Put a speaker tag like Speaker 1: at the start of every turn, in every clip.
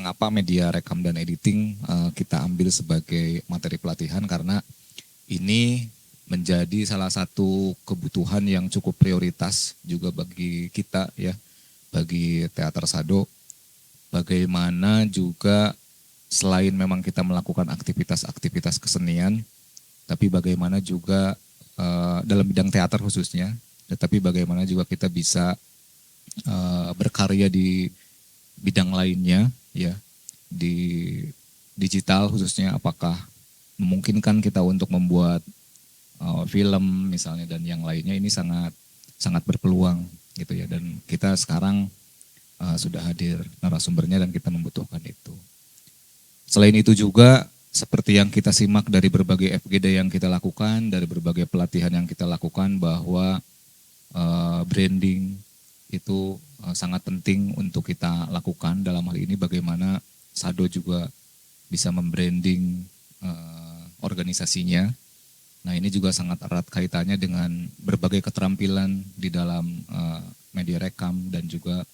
Speaker 1: mengapa media rekam dan editing kita ambil sebagai materi pelatihan, karena ini menjadi salah satu kebutuhan yang cukup prioritas juga bagi kita ya, bagi Teater Sado. Bagaimana juga selain memang kita melakukan aktivitas-aktivitas kesenian, tapi bagaimana juga dalam bidang teater khususnya, tetapi bagaimana juga kita bisa berkarya di bidang lainnya ya, di digital khususnya, apakah memungkinkan kita untuk membuat film misalnya dan yang lainnya. Ini sangat sangat berpeluang gitu ya, dan kita sekarang sudah hadir narasumbernya dan kita membutuhkan itu. Selain itu juga seperti yang kita simak dari berbagai FGD yang kita lakukan, dari berbagai pelatihan yang kita lakukan, bahwa branding itu sangat penting untuk kita lakukan. Dalam hal ini bagaimana Sado juga bisa membranding organisasinya. Nah, ini juga sangat erat kaitannya dengan berbagai keterampilan di dalam media rekam dan juga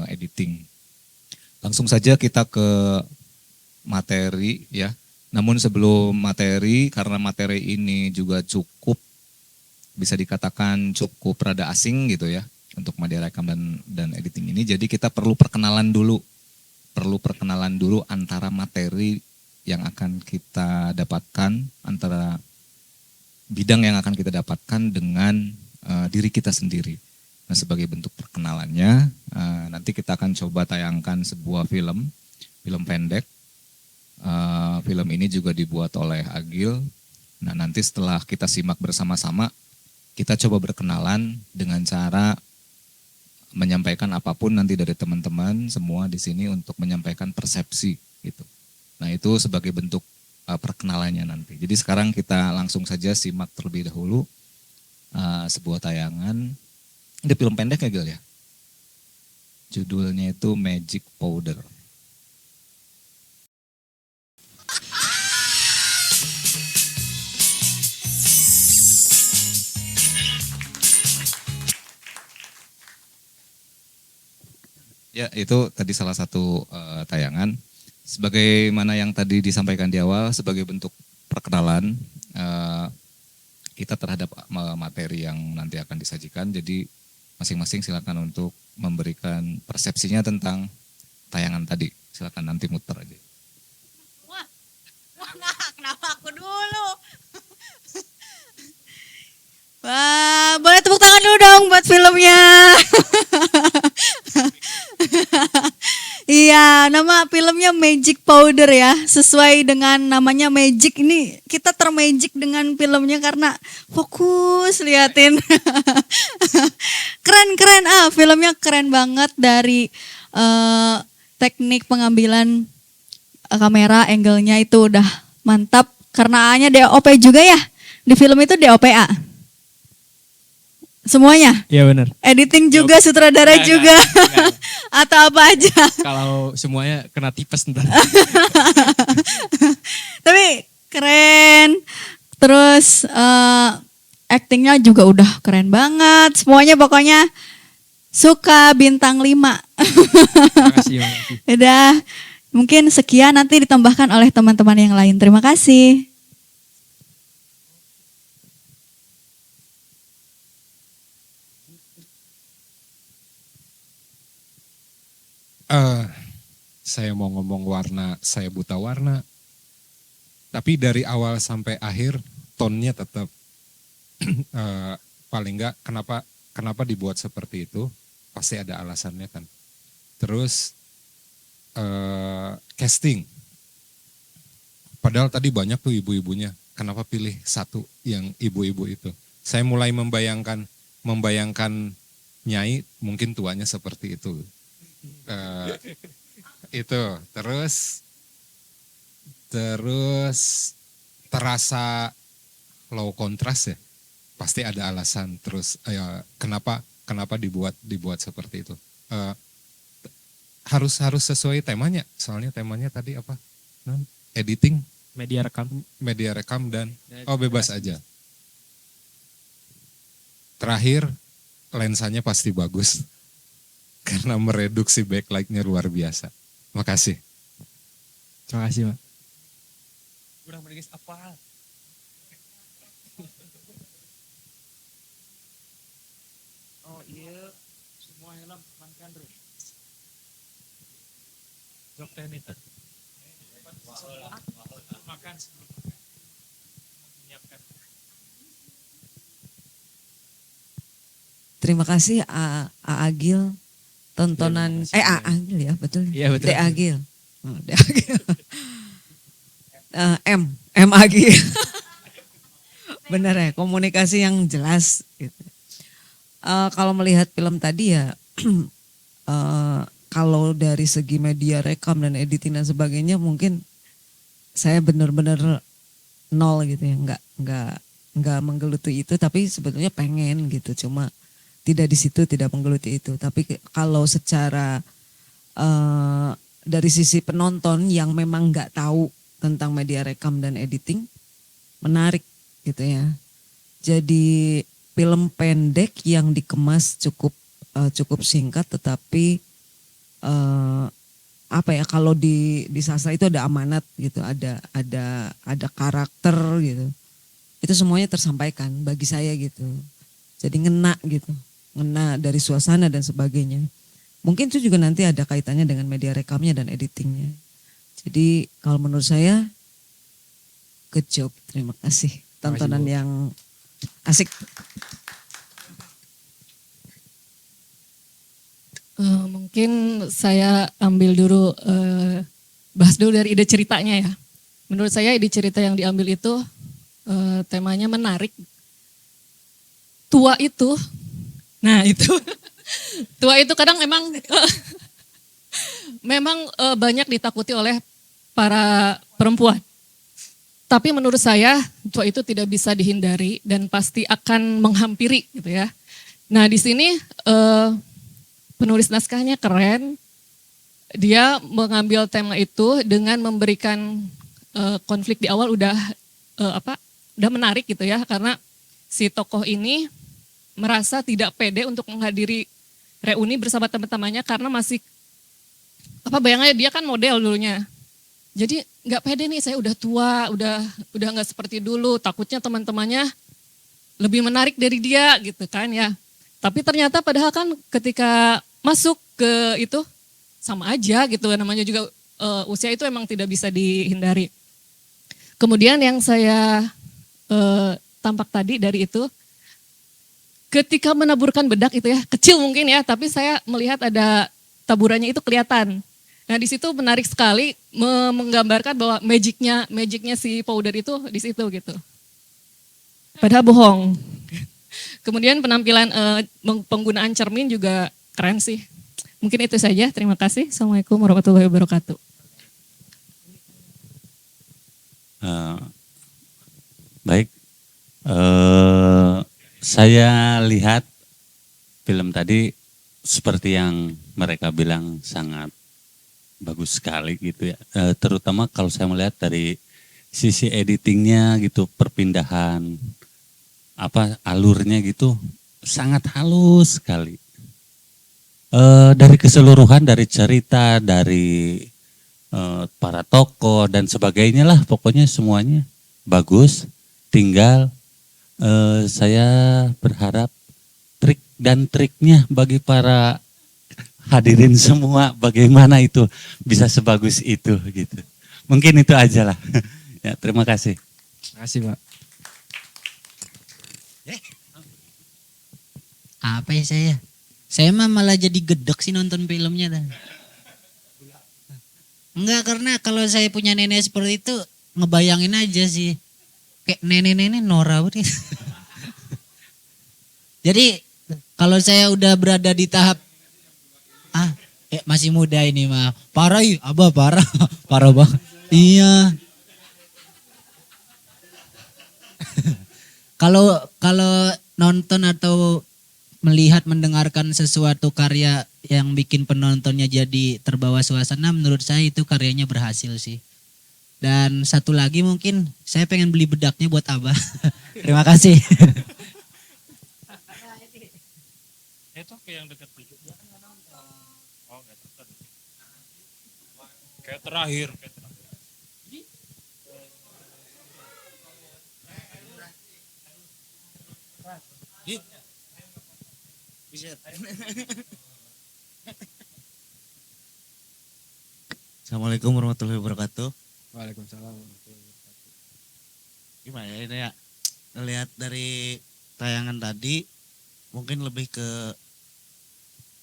Speaker 1: editing. Langsung saja kita ke materi ya. Namun sebelum materi, karena materi ini juga cukup bisa dikatakan cukup rada asing gitu ya untuk media rekam dan editing ini. Jadi kita perlu perkenalan dulu antara materi yang akan kita dapatkan, antara bidang yang akan kita dapatkan dengan diri kita sendiri. Nah, sebagai bentuk perkenalannya, nanti kita akan coba tayangkan sebuah film pendek. Film ini juga dibuat oleh Agil. Nah, nanti setelah kita simak bersama-sama, kita coba berkenalan dengan cara menyampaikan apapun nanti dari teman-teman semua di sini untuk menyampaikan persepsi gitu. Nah, itu sebagai bentuk perkenalannya nanti. Jadi sekarang kita langsung saja simak terlebih dahulu sebuah tayangan. Ini film pendek ya Gil ya? Judulnya itu Magic Powder. Ya, itu tadi salah satu tayangan. Sebagaimana yang tadi disampaikan di awal, sebagai bentuk perkenalan kita terhadap materi yang nanti akan disajikan. Jadi masing-masing silakan untuk memberikan persepsinya tentang tayangan tadi. Silakan nanti muter aja.
Speaker 2: Wah, nah, kenapa aku dulu? Wah, boleh tepuk tangan dulu dong buat filmnya. Iya, nama filmnya Magic Powder ya. Sesuai dengan namanya Magic, ini kita termagic dengan filmnya karena fokus liatin. Keren-keren, filmnya keren banget dari teknik pengambilan kamera, angle-nya itu udah mantap. Karena A-nya DOP juga ya. Di film itu DOPA. Semuanya?
Speaker 3: Iya benar.
Speaker 2: Editing juga, sutradara juga.
Speaker 3: Enggak.
Speaker 2: Atau apa aja?
Speaker 3: Kalau semuanya kena tipes ntar.
Speaker 2: Tapi keren. Terus actingnya juga udah keren banget. Semuanya pokoknya suka bintang 5.
Speaker 3: Makasih.
Speaker 2: Udah, mungkin sekian, nanti ditambahkan oleh teman-teman yang lain. Terima kasih.
Speaker 4: Saya mau ngomong warna, saya buta warna. Tapi dari awal sampai akhir tonnya tetap paling enggak kenapa dibuat seperti itu, pasti ada alasannya kan. Terus casting. Padahal tadi banyak tuh ibu-ibunya. Kenapa pilih satu yang ibu-ibu itu? Saya mulai membayangkan Nyai mungkin tuanya seperti itu. Itu terus terasa low contrast ya, pasti ada alasan. Terus kenapa dibuat seperti itu, harus sesuai temanya. Soalnya temanya tadi apa, editing,
Speaker 3: Media rekam
Speaker 4: dan bebas aja. Terakhir lensanya pasti bagus karena mereduksi backlightnya luar biasa. Makasih.
Speaker 3: Terima kasih Pak.
Speaker 5: Oh iya, semua helm makan terus. Jok teknik. Makan sebelum menyiapkan.
Speaker 6: Terima kasih A Agil tontonan A Agil ya betul.
Speaker 3: Iya, betul.
Speaker 6: D Agil. Oh, D Agil. M Agil. Benar ya, komunikasi yang jelas gitu. Kalau melihat film tadi ya kalau dari segi media rekam dan editing dan sebagainya mungkin saya benar-benar nol gitu ya, nggak menggeluti itu, tapi sebetulnya pengen gitu, cuma tidak di situ, tidak menggeluti itu. Tapi kalau secara dari sisi penonton yang memang nggak tahu tentang media rekam dan editing, menarik gitu ya. Jadi film pendek yang dikemas cukup singkat, tetapi apa ya, kalau di sastra itu ada amanat gitu, ada karakter gitu. Itu semuanya tersampaikan bagi saya gitu. Jadi ngena gitu, ngena dari suasana dan sebagainya. Mungkin itu juga nanti ada kaitannya dengan media rekamnya dan editingnya. Jadi kalau menurut saya good job, terima kasih. Tontonan yang asik.
Speaker 7: Mungkin saya ambil dulu, bahas dulu dari ide ceritanya ya. Menurut saya ide cerita yang diambil itu temanya menarik. Tua itu, nah itu, tua itu kadang memang banyak ditakuti oleh para perempuan. Tapi menurut saya tua itu tidak bisa dihindari dan pasti akan menghampiri gitu ya. Nah di sini penulis naskahnya keren. Dia mengambil tema itu dengan memberikan konflik di awal udah menarik gitu ya, karena si tokoh ini merasa tidak pede untuk menghadiri reuni bersama teman-temannya karena masih bayangannya dia kan model dulunya. Jadi nggak pede nih, saya udah tua, udah nggak seperti dulu. Takutnya teman-temannya lebih menarik dari dia gitu kan ya. Tapi ternyata padahal kan ketika masuk ke itu sama aja gitu, namanya juga usia itu emang tidak bisa dihindari. Kemudian yang saya tampak tadi dari itu, ketika menaburkan bedak itu ya, kecil mungkin ya, tapi saya melihat ada taburannya itu kelihatan. Nah di situ menarik sekali menggambarkan bahwa magicnya si powder itu di situ gitu. Padahal bohong. Kemudian penampilan penggunaan cermin juga keren sih. Mungkin itu saja. Terima kasih. Assalamualaikum warahmatullahi wabarakatuh.
Speaker 8: Baik. Saya lihat film tadi seperti yang mereka bilang sangat bagus sekali gitu ya, terutama kalau saya melihat dari sisi editingnya gitu, perpindahan alurnya gitu sangat halus sekali. Dari keseluruhan, dari cerita, dari para tokoh dan sebagainya lah, pokoknya semuanya bagus. Tinggal saya berharap trik dan triknya bagi para hadirin semua, bagaimana itu bisa sebagus itu gitu. Mungkin itu aja lah. Ya, terima kasih.
Speaker 3: Terima kasih Pak.
Speaker 9: Apa ya saya? Saya mah malah jadi gedek sih nonton filmnya. Enggak, karena kalau saya punya nenek seperti itu, ngebayangin aja sih. Kayak nenek-nenek Nora. Jadi kalau saya udah berada di tahap masih muda ini mah. Parah ya, Abah parah. Parah banget. Iya. Kalau nonton atau melihat, mendengarkan sesuatu karya yang bikin penontonnya jadi terbawa suasana, menurut saya itu karyanya berhasil sih. Dan satu lagi mungkin saya pengen beli bedaknya buat Abah. Terima kasih.
Speaker 5: Itu kayak yang dekat dulu. Oh, kayak terakhir.
Speaker 10: Assalamualaikum warahmatullahi wabarakatuh.
Speaker 3: Waalaikumsalam.
Speaker 10: Gimana ya ini ya? Lihat dari tayangan tadi mungkin lebih ke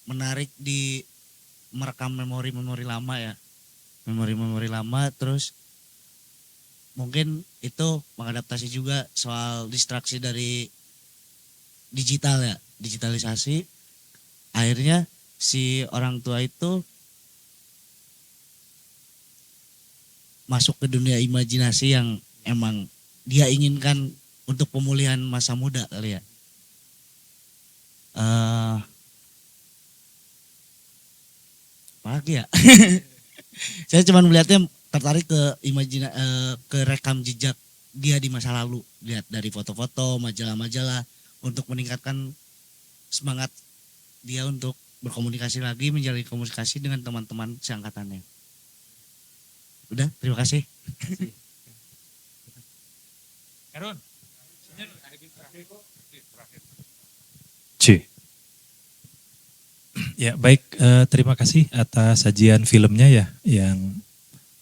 Speaker 10: menarik di merekam memori-memori lama ya. Memori-memori lama terus mungkin itu mengadaptasi juga soal distraksi dari digital ya, digitalisasi. Akhirnya si orang tua itu masuk ke dunia imajinasi yang emang dia inginkan untuk pemulihan masa muda kali ya. Apa lagi ya? Saya cuma melihatnya tertarik ke ke rekam jejak dia di masa lalu, lihat dari foto-foto, majalah-majalah untuk meningkatkan semangat dia untuk berkomunikasi lagi, menjalin komunikasi dengan teman-teman seangkatannya. Udah, terima kasih.
Speaker 5: Karun.
Speaker 11: C. Ya baik, terima kasih atas sajian filmnya ya yang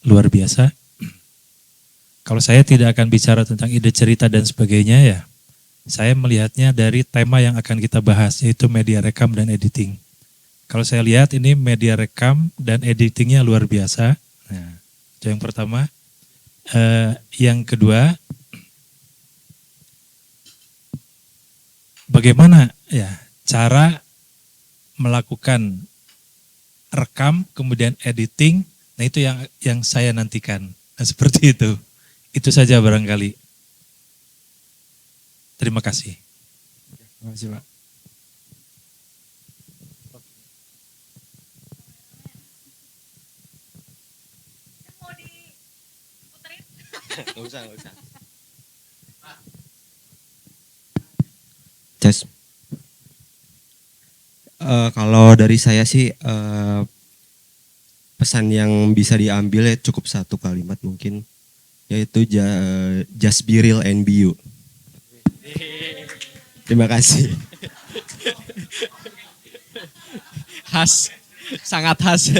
Speaker 11: luar biasa. Kalau saya tidak akan bicara tentang ide cerita dan sebagainya ya, saya melihatnya dari tema yang akan kita bahas yaitu media rekam dan editing. Kalau saya lihat ini media rekam dan editingnya luar biasa. Nah, itu yang pertama. Yang kedua, bagaimana ya cara melakukan rekam kemudian editing. Nah itu yang saya nantikan. Nah, seperti itu. Itu saja barangkali. Terima kasih.
Speaker 3: Terima kasih, Pak.
Speaker 10: Gak usah.
Speaker 12: Tes. Kalau dari saya sih pesan yang bisa diambil ya cukup satu kalimat mungkin, yaitu just be real and be you. Terima kasih.
Speaker 3: Khas, sangat khas.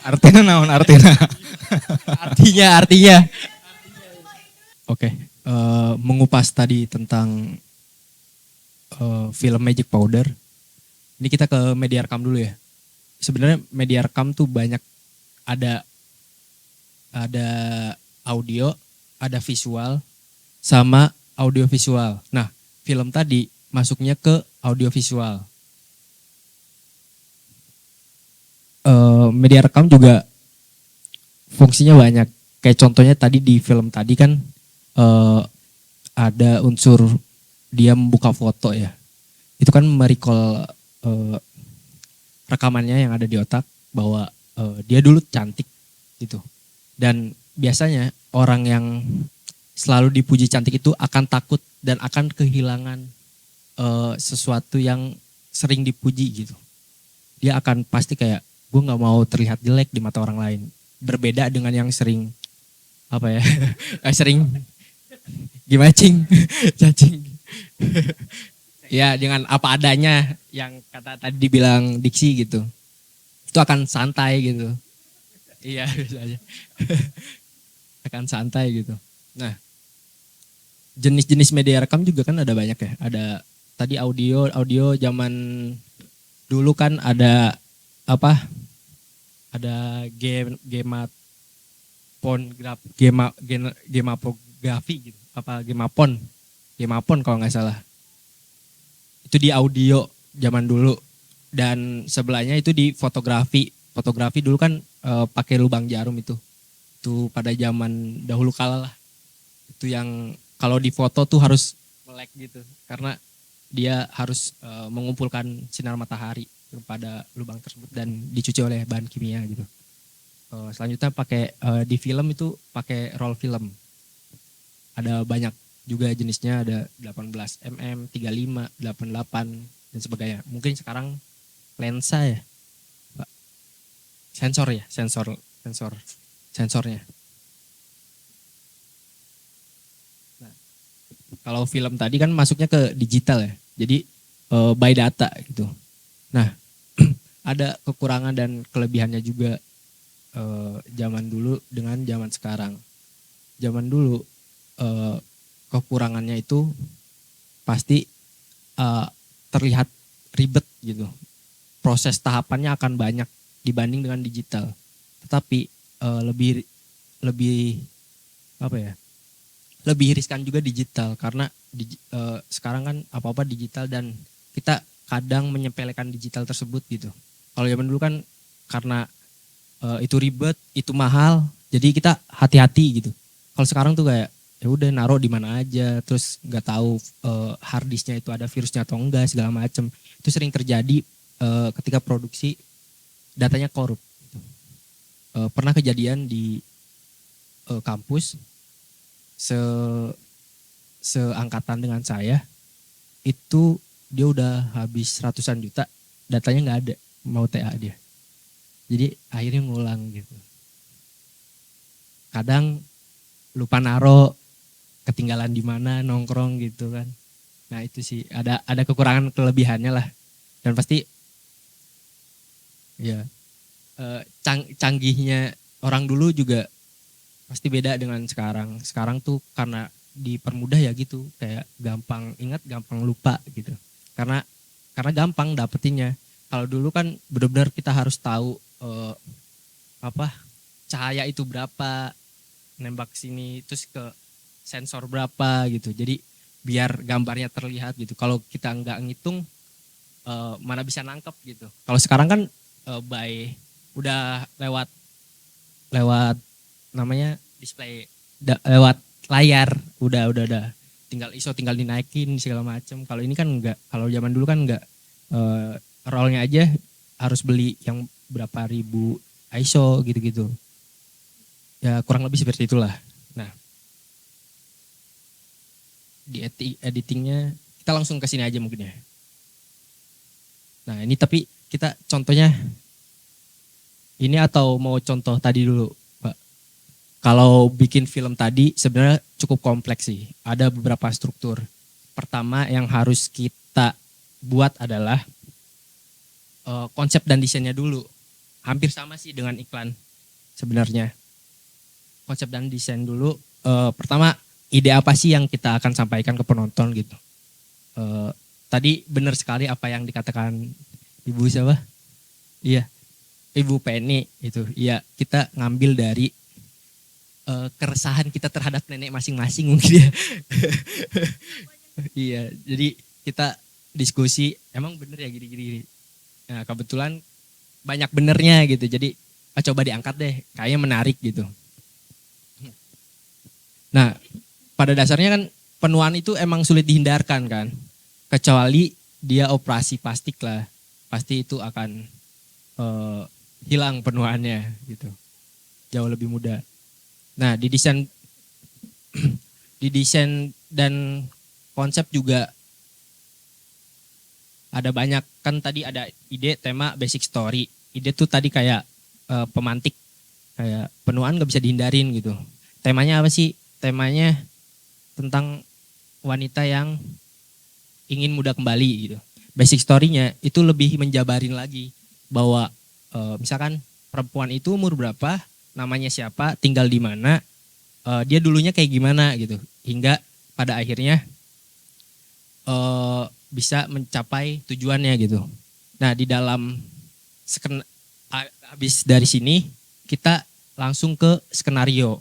Speaker 1: Artinya naon artinya?
Speaker 3: Artinya. Oke, mengupas tadi tentang film Magic Powder. Ini kita ke media rekam dulu ya. Sebenarnya media rekam tuh banyak, ada audio, ada visual, sama audio visual. Nah, film tadi masuknya ke audio visual. Media rekam juga fungsinya banyak. Kayak contohnya tadi di film tadi kan ada unsur dia membuka foto ya. Itu kan merecall rekamannya yang ada di otak bahwa dia dulu cantik gitu. Dan biasanya orang yang selalu dipuji cantik itu akan takut dan akan kehilangan sesuatu yang sering dipuji gitu. Dia akan pasti kayak, gue gak mau terlihat jelek di mata orang lain. Berbeda dengan yang sering, apa ya, sering, gimana cing, cacing. Ya dengan apa adanya yang kata tadi dibilang diksi gitu. Itu akan santai gitu. Iya bisa aja. Akan santai gitu. Nah, jenis-jenis media rekam juga kan ada banyak ya. Ada tadi audio zaman dulu kan ada apa? Ada gemapografi gitu. Apa gemapon kalau nggak salah. Itu di audio zaman dulu. Dan sebelahnya itu di fotografi. Fotografi dulu kan pakai lubang jarum itu. Itu pada zaman dahulu kala lah. Itu yang kalau di foto tuh harus melek gitu. Karena dia harus mengumpulkan sinar matahari pada lubang tersebut dan dicuci oleh bahan kimia gitu. Selanjutnya pakai di film itu pakai roll film. Ada banyak juga jenisnya, ada 18 mm, 35, 88 dan sebagainya. Mungkin sekarang lensa ya, Pak. Sensornya. Nah, Kalau film tadi kan masuknya ke digital ya. Jadi by data gitu. Nah, ada kekurangan dan kelebihannya juga zaman dulu dengan zaman sekarang. Zaman dulu kekurangannya itu pasti terlihat ribet gitu. Proses tahapannya akan banyak dibanding dengan digital. Tetapi lebih apa ya? Lebih riskan juga digital karena sekarang kan apa-apa digital dan kita kadang menyepelekan digital tersebut gitu. Kalau zaman dulu kan karena itu ribet, itu mahal, jadi kita hati-hati gitu. Kalau sekarang tuh kayak ya udah naruh di mana aja, terus nggak tahu hard disknya itu ada virusnya atau enggak segala macem. Itu sering terjadi ketika produksi datanya korup. Gitu. Pernah kejadian di kampus seangkatan dengan saya itu dia udah habis ratusan juta, datanya nggak ada, mau TA dia. Jadi akhirnya ngulang gitu. Kadang lupa naro, ketinggalan di mana, nongkrong gitu kan. Nah itu sih ada kekurangan kelebihannya lah. Dan pasti ya canggihnya orang dulu juga pasti beda dengan sekarang. Sekarang tuh karena dipermudah ya gitu, kayak gampang ingat, gampang lupa gitu. Karena gampang dapetinnya. Kalau dulu kan benar-benar kita harus tahu cahaya itu berapa, nembak sini terus ke sensor berapa gitu. Jadi biar gambarnya terlihat gitu. Kalau kita nggak ngitung mana bisa nangkep gitu. Kalau sekarang kan udah lewat namanya display lewat layar udah tinggal ISO tinggal dinaikin segala macam. Kalau ini kan enggak, kalau zaman dulu kan enggak, rollnya aja harus beli yang berapa ribu ISO gitu-gitu. Ya kurang lebih seperti itulah. Nah, di editingnya kita langsung ke sini aja mungkin ya. Nah ini tapi kita contohnya ini atau mau contoh tadi dulu Pak? Kalau bikin film tadi sebenarnya cukup kompleks sih. Ada beberapa struktur. Pertama yang harus kita buat adalah konsep dan desainnya dulu. Hampir sama sih dengan iklan sebenarnya. Konsep dan desain dulu. Pertama ide apa sih yang kita akan sampaikan ke penonton gitu. Tadi benar sekali apa yang dikatakan Ibu siapa? Iya, Ibu Penny itu. Iya, kita ngambil dari keresahan kita terhadap nenek masing-masing mungkin ya. Iya, jadi kita diskusi emang bener ya gini-gini. Nah kebetulan banyak benernya gitu, jadi coba diangkat deh, kayaknya menarik gitu. Nah pada dasarnya kan penuaan itu emang sulit dihindarkan kan, kecuali dia operasi plastik lah, pasti itu akan hilang penuaannya gitu, jauh lebih mudah. Nah di desain dan konsep juga ada banyak kan, tadi ada ide, tema, basic story. Ide tuh tadi kayak pemantik, kayak penuaan gak bisa dihindarin gitu. Temanya apa sih? Temanya tentang wanita yang ingin muda kembali gitu. Basic story-nya itu lebih menjabarin lagi bahwa misalkan perempuan itu umur berapa, namanya siapa, tinggal di mana, dia dulunya kayak gimana gitu. Hingga pada akhirnya bisa mencapai tujuannya gitu. Nah di dalam habis dari sini kita langsung ke skenario.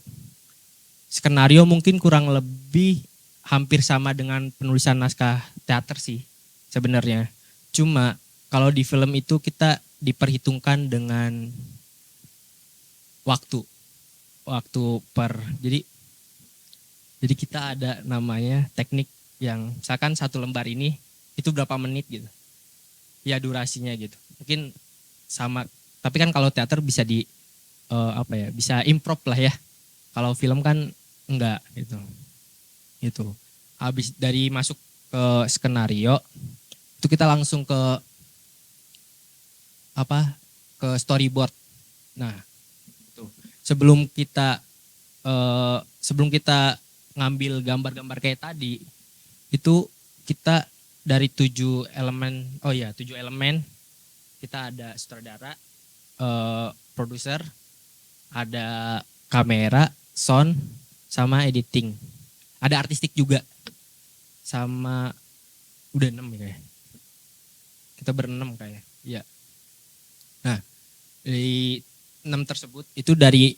Speaker 3: Skenario mungkin kurang lebih hampir sama dengan penulisan naskah teater sih sebenarnya. Cuma kalau di film itu kita diperhitungkan dengan waktu jadi kita ada namanya teknik yang misalkan satu lembar ini itu berapa menit gitu ya durasinya gitu, mungkin sama, tapi kan kalau teater bisa bisa improv lah ya, kalau film kan enggak gitu. Habis dari masuk ke skenario itu kita langsung ke storyboard. Nah itu sebelum kita ngambil gambar-gambar kayak tadi, itu kita dari 7 elemen, 7 elemen. Kita ada sutradara, produser, ada kamera, sound, sama editing. Ada artistik juga. Sama udah 6 ya. Kita berenam kayak. Iya. Nah, dari 6 tersebut itu dari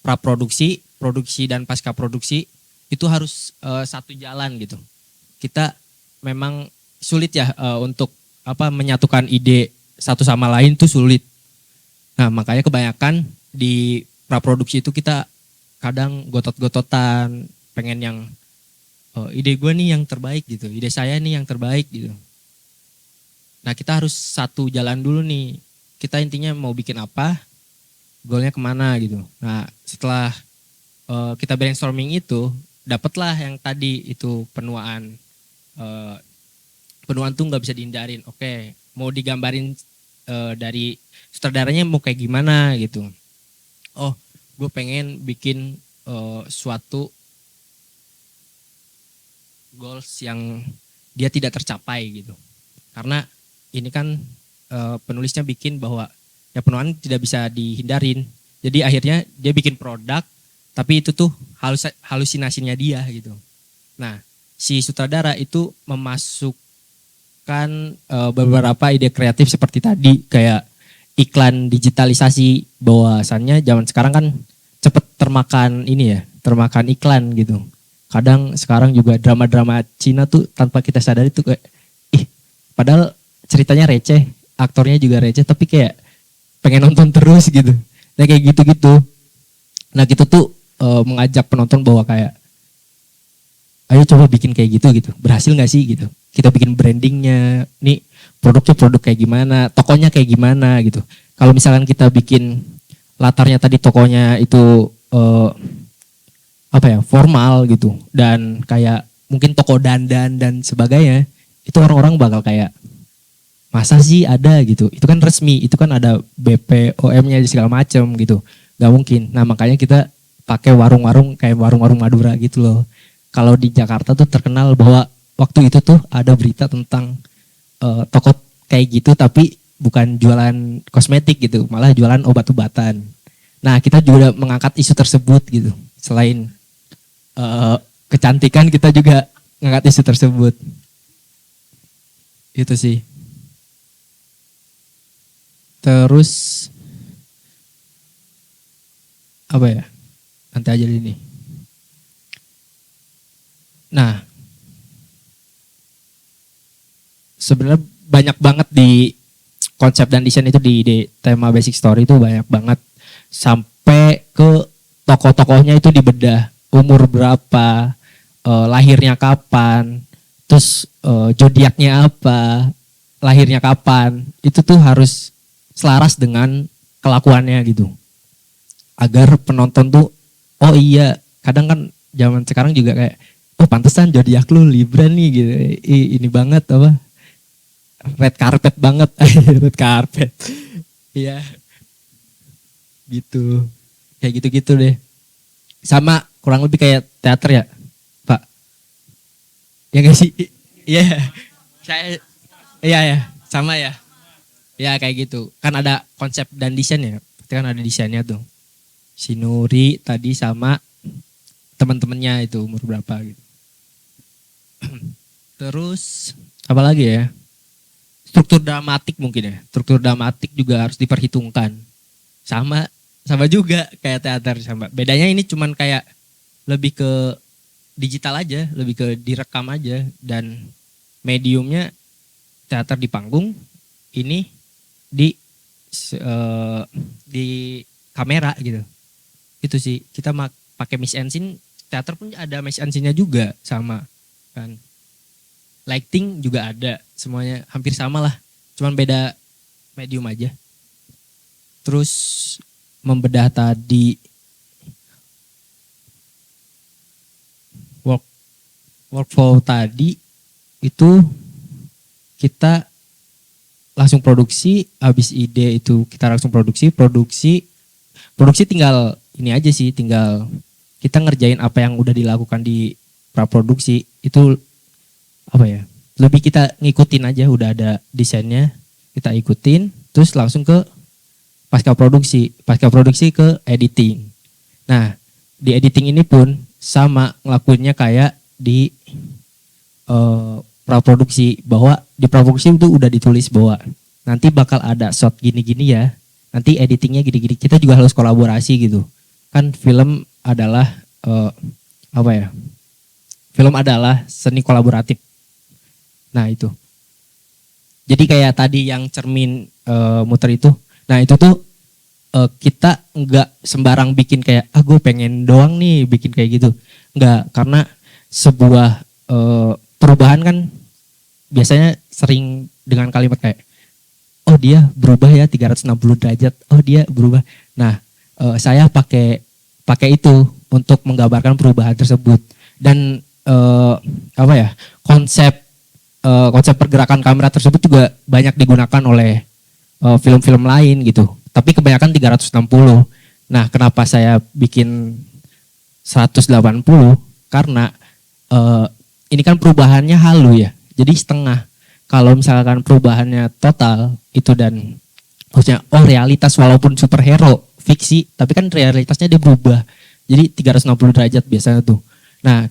Speaker 3: praproduksi, produksi dan pasca produksi itu harus satu jalan gitu. Kita memang sulit ya untuk menyatukan ide satu sama lain tuh sulit. Nah, makanya kebanyakan di praproduksi itu kita kadang gotot-gototan, pengen yang ide gue nih yang terbaik gitu, ide saya nih yang terbaik gitu. Nah, kita harus satu jalan dulu nih. Kita intinya mau bikin apa, goalnya kemana gitu. Nah, setelah kita brainstorming itu, dapatlah yang tadi itu penuaan. Penuaan tuh nggak bisa dihindarin. Oke, mau digambarin dari sutradaranya mau kayak gimana gitu. Oh, gue pengen bikin suatu goals yang dia tidak tercapai gitu. Karena ini kan penulisnya bikin bahwa ya penuaan tidak bisa dihindarin. Jadi akhirnya dia bikin produk, tapi itu tuh halusinasinya dia gitu. Nah, si sutradara itu memasukkan beberapa ide kreatif seperti tadi, kayak iklan digitalisasi, bahwasannya zaman sekarang kan cepet termakan termakan iklan gitu. Kadang sekarang juga drama-drama Cina tuh tanpa kita sadari tuh kayak, padahal ceritanya receh, aktornya juga receh, tapi kayak pengen nonton terus gitu. Nah kayak gitu-gitu. Nah gitu tuh mengajak penonton bahwa kayak, ayo coba bikin kayak gitu. Berhasil gak sih gitu. Kita bikin brandingnya, nih produknya produk kayak gimana, tokonya kayak gimana gitu. Kalau misalkan kita bikin latarnya tadi tokonya itu formal gitu. Dan kayak mungkin toko dandan dan sebagainya. Itu orang-orang bakal kayak, masa sih ada gitu. Itu kan resmi, itu kan ada BPOM-nya segala macam gitu. Gak mungkin. Nah makanya kita pakai warung-warung kayak warung-warung Madura gitu loh. Kalau di Jakarta tuh terkenal bahwa waktu itu tuh ada berita tentang toko kayak gitu tapi bukan jualan kosmetik gitu, malah jualan obat-obatan. Nah kita juga mengangkat isu tersebut gitu. Selain kecantikan kita juga mengangkat isu tersebut. Itu sih. Terus nanti aja ini. Nah, sebenarnya banyak banget di konsep dan desain itu di tema basic story itu banyak banget. Sampai ke tokoh-tokohnya itu dibedah. Umur berapa, lahirnya kapan, terus zodiaknya apa, lahirnya kapan. Itu tuh harus selaras dengan kelakuannya gitu. Agar penonton tuh, oh iya, kadang kan zaman sekarang juga kayak, oh pantesan zodiak lu Libra nih gitu. Ini banget red carpet banget. Red carpet. Iya. Gitu. Kayak gitu-gitu deh. Sama kurang lebih kayak teater ya, Pak. Ya gak sih? Iya. Saya ya, sama ya. Ya kayak gitu. Kan ada konsep dan desain ya. Berarti kan ada desainnya tuh. Si Nuri tadi sama teman-temannya itu umur berapa gitu. Terus apa lagi ya? Struktur dramatik mungkin ya. Struktur dramatik juga harus diperhitungkan. Sama juga kayak teater sama. Bedanya ini cuman kayak lebih ke digital aja, lebih ke direkam aja dan mediumnya teater di panggung, ini di kamera gitu. Itu sih kita pakai mise en scene, teater pun ada mise en scene-nya juga sama kan. Lighting juga ada, semuanya hampir sama lah, cuman beda medium aja. Terus membedah tadi workflow tadi itu kita langsung produksi, habis ide itu kita langsung produksi tinggal ini aja sih, tinggal kita ngerjain apa yang udah dilakukan di praproduksi. itu apa ya, lebih kita ngikutin aja, udah ada desainnya kita ikutin, terus langsung ke pasca produksi ke editing. Nah di editing ini pun sama ngelakuinnya kayak di praproduksi, bahwa di praproduksi itu udah ditulis bahwa nanti bakal ada shot gini-gini ya, nanti editingnya gini-gini, kita juga harus kolaborasi gitu kan. Film adalah film adalah seni kolaboratif. Nah itu jadi kayak tadi yang cermin muter itu, nah itu tuh kita nggak sembarang bikin kayak gue pengen doang nih bikin kayak gitu, nggak, karena sebuah perubahan kan biasanya sering dengan kalimat kayak oh dia berubah ya 360 derajat, oh dia berubah. Nah saya pakai itu untuk menggambarkan perubahan tersebut. Dan konsep pergerakan kamera tersebut juga banyak digunakan oleh film-film lain gitu. Tapi kebanyakan 360. Nah, kenapa saya bikin 180? Karena ini kan perubahannya halu ya. Jadi setengah. Kalau misalkan perubahannya total itu, dan maksudnya realitas walaupun superhero fiksi, tapi kan realitasnya dia berubah. Jadi 360 derajat biasanya tuh. Nah,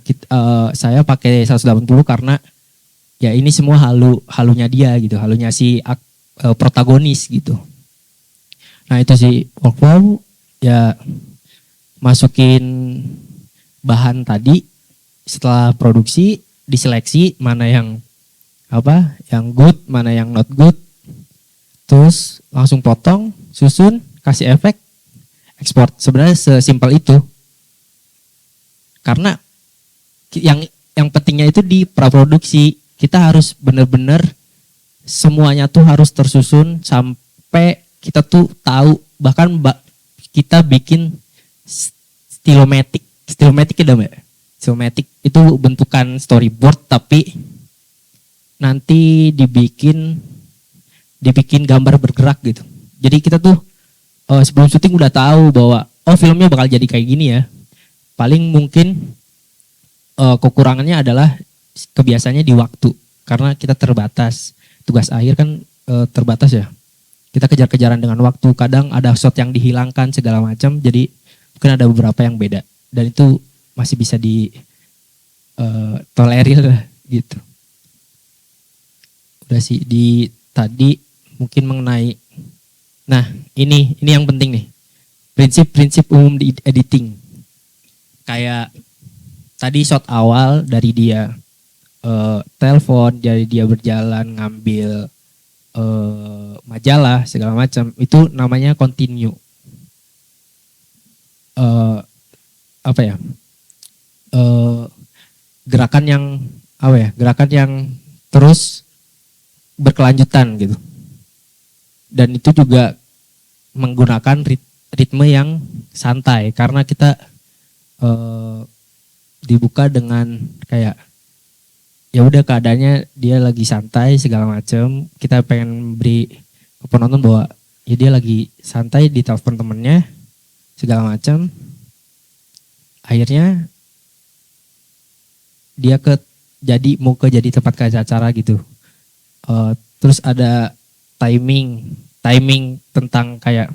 Speaker 3: saya pakai 180 karena ya ini semua halunya dia gitu, halunya si protagonis gitu. Nah itu sih workflow ya, masukin bahan tadi, setelah produksi diseleksi mana yang good, mana yang not good, terus langsung potong, susun, kasih efek, ekspor. Sebenarnya sesimpel itu. Karena yang pentingnya itu di praproduksi, kita harus benar-benar semuanya tuh harus tersusun sampai kita tuh tahu, bahkan kita bikin stilomatic ya Mbak. Stilomatic itu bentukan storyboard tapi nanti dibikin gambar bergerak gitu. Jadi kita tuh sebelum syuting udah tahu bahwa filmnya bakal jadi kayak gini ya. Paling mungkin kekurangannya adalah kebiasaannya di waktu, karena kita terbatas. Tugas akhir kan terbatas ya. Kita kejar-kejaran dengan waktu, kadang ada shot yang dihilangkan segala macam, jadi mungkin ada beberapa yang beda. Dan itu masih bisa tolerir lah gitu. Udah sih di tadi mungkin mengenai, nah ini yang penting nih, prinsip-prinsip umum di editing. Kayak tadi shot awal dari dia telepon, dari dia berjalan ngambil majalah segala macam, itu namanya continue. Gerakan yang terus berkelanjutan gitu. Dan itu juga menggunakan ritme yang santai, karena kita dibuka dengan kayak ya udah keadaannya dia lagi santai segala macam, kita pengen beri ke penonton bahwa ya dia lagi santai di telepon temennya segala macam. Akhirnya dia mau jadi tempat kaca acara gitu. Terus ada timing tentang kayak,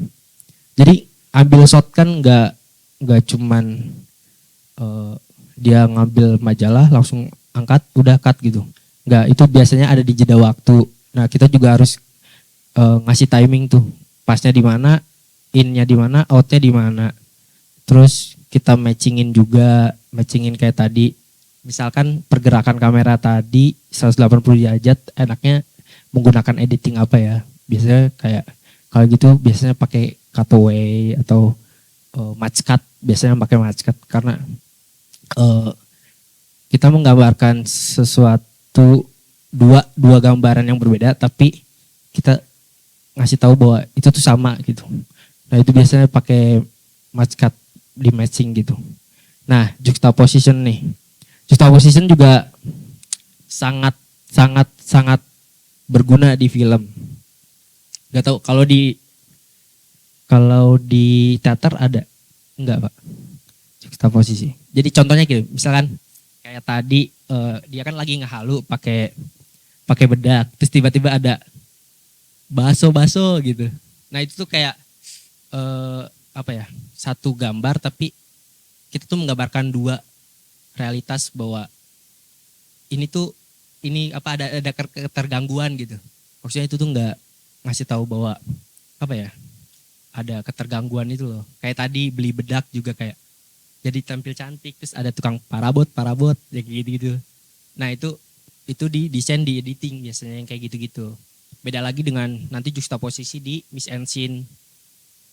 Speaker 3: jadi ambil shot kan nggak cuman dia ngambil majalah langsung angkat udah cut gitu. Enggak, itu biasanya ada di jeda waktu. Nah, kita juga harus ngasih timing tuh. Pasnya di mana, in-nya di mana, out-nya di mana. Terus kita matchingin kayak tadi. Misalkan pergerakan kamera tadi 180 derajat, enaknya menggunakan editing apa ya? Biasanya kayak kalau gitu biasanya pakai cutaway atau match cut, biasanya pakai match cut karena kita menggambarkan sesuatu dua gambaran yang berbeda, tapi kita ngasih tahu bahwa itu tuh sama gitu. Nah itu biasanya pakai match cut di matching gitu. Nah juxtaposition nih, juxtaposition juga sangat berguna di film. Gak tahu kalau di teater ada enggak Pak juxtaposisi? Jadi contohnya gitu, misalkan Kayak tadi dia kan lagi ngehalu pakai bedak, terus tiba-tiba ada baso gitu. Nah itu tuh kayak apa ya, satu gambar tapi kita tuh menggambarkan dua realitas bahwa ini apa ada ketergangguan gitu. Maksudnya itu tuh nggak ngasih tahu bahwa apa ya, ada ketergangguan itu loh. Kayak tadi beli bedak juga kayak jadi tampil cantik, terus ada tukang parabot ya gitu. Nah itu di desain, di editing biasanya yang kayak gitu-gitu. Beda lagi dengan nanti juxtaposisi di miss and scene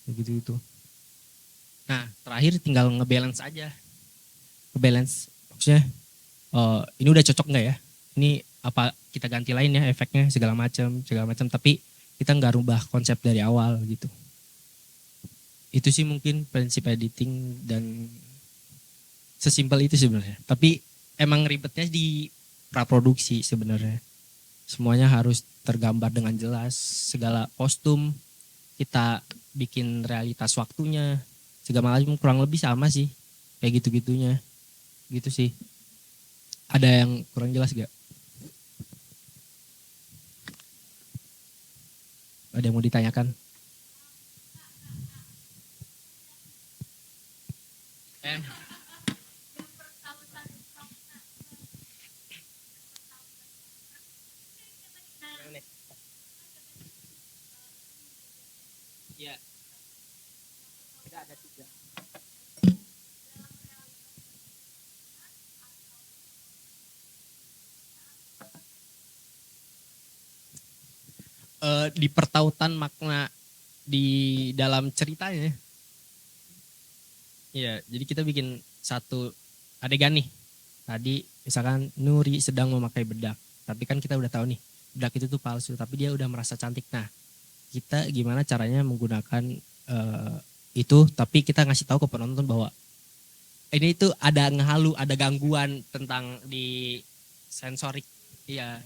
Speaker 3: gitu. Nah terakhir tinggal ngebalance aja, maksudnya ini udah cocok nggak ya? Ini apa kita ganti lain ya efeknya segala macam, tapi kita nggak rubah konsep dari awal gitu. Itu sih mungkin prinsip editing dan sesimpel itu sebenarnya. Tapi emang ribetnya di praproduksi sebenarnya. Semuanya harus tergambar dengan jelas, segala kostum kita bikin realitas waktunya, segala macam kurang lebih sama sih. Kayak gitu-gitunya. Gitu sih. Ada yang kurang jelas gak? Ada yang mau ditanyakan? Ya. Tidak ada tiga. Di pertautan makna di dalam ceritanya. Iya, jadi kita bikin satu adegan nih. Tadi misalkan Nuri sedang memakai bedak, tapi kan kita udah tahu nih bedak itu tuh palsu, tapi dia udah merasa cantik. Nah, kita gimana caranya menggunakan itu, tapi kita ngasih tahu ke penonton bahwa ini tuh ada ngehalu, ada gangguan tentang di sensorik, iya,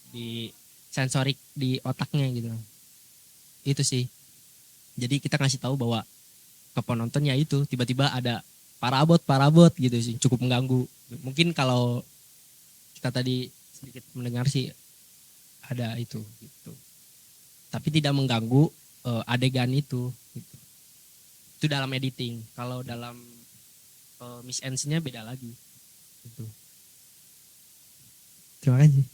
Speaker 3: di sensorik di otaknya gitu. Itu sih. Jadi kita ngasih tahu bahwa ke penontonnya itu tiba-tiba ada parabot gitu sih, cukup mengganggu. Mungkin kalau kita tadi sedikit mendengar sih ada itu gitu. Tapi tidak mengganggu adegan itu gitu. Itu dalam editing. Kalau dalam miss ends-nya beda lagi gitu. Terima kasih.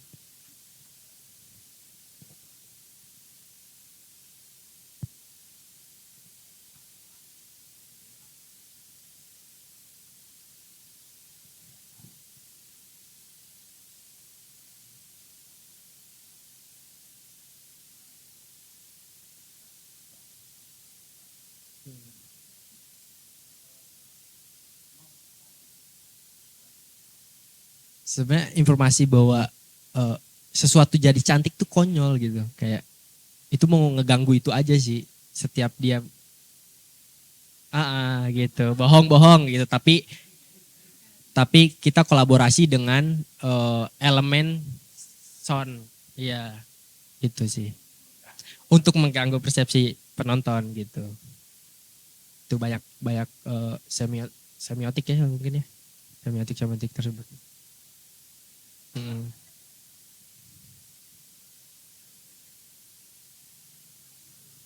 Speaker 3: Sebenarnya informasi bahwa sesuatu jadi cantik tuh konyol gitu. Kayak itu mau ngeganggu itu aja sih. Setiap dia gitu, bohong gitu. Tapi kita kolaborasi dengan elemen sound. Iya, itu sih. Untuk mengganggu persepsi penonton gitu. Itu banyak semiotik ya mungkin ya. Semiotik tersebut.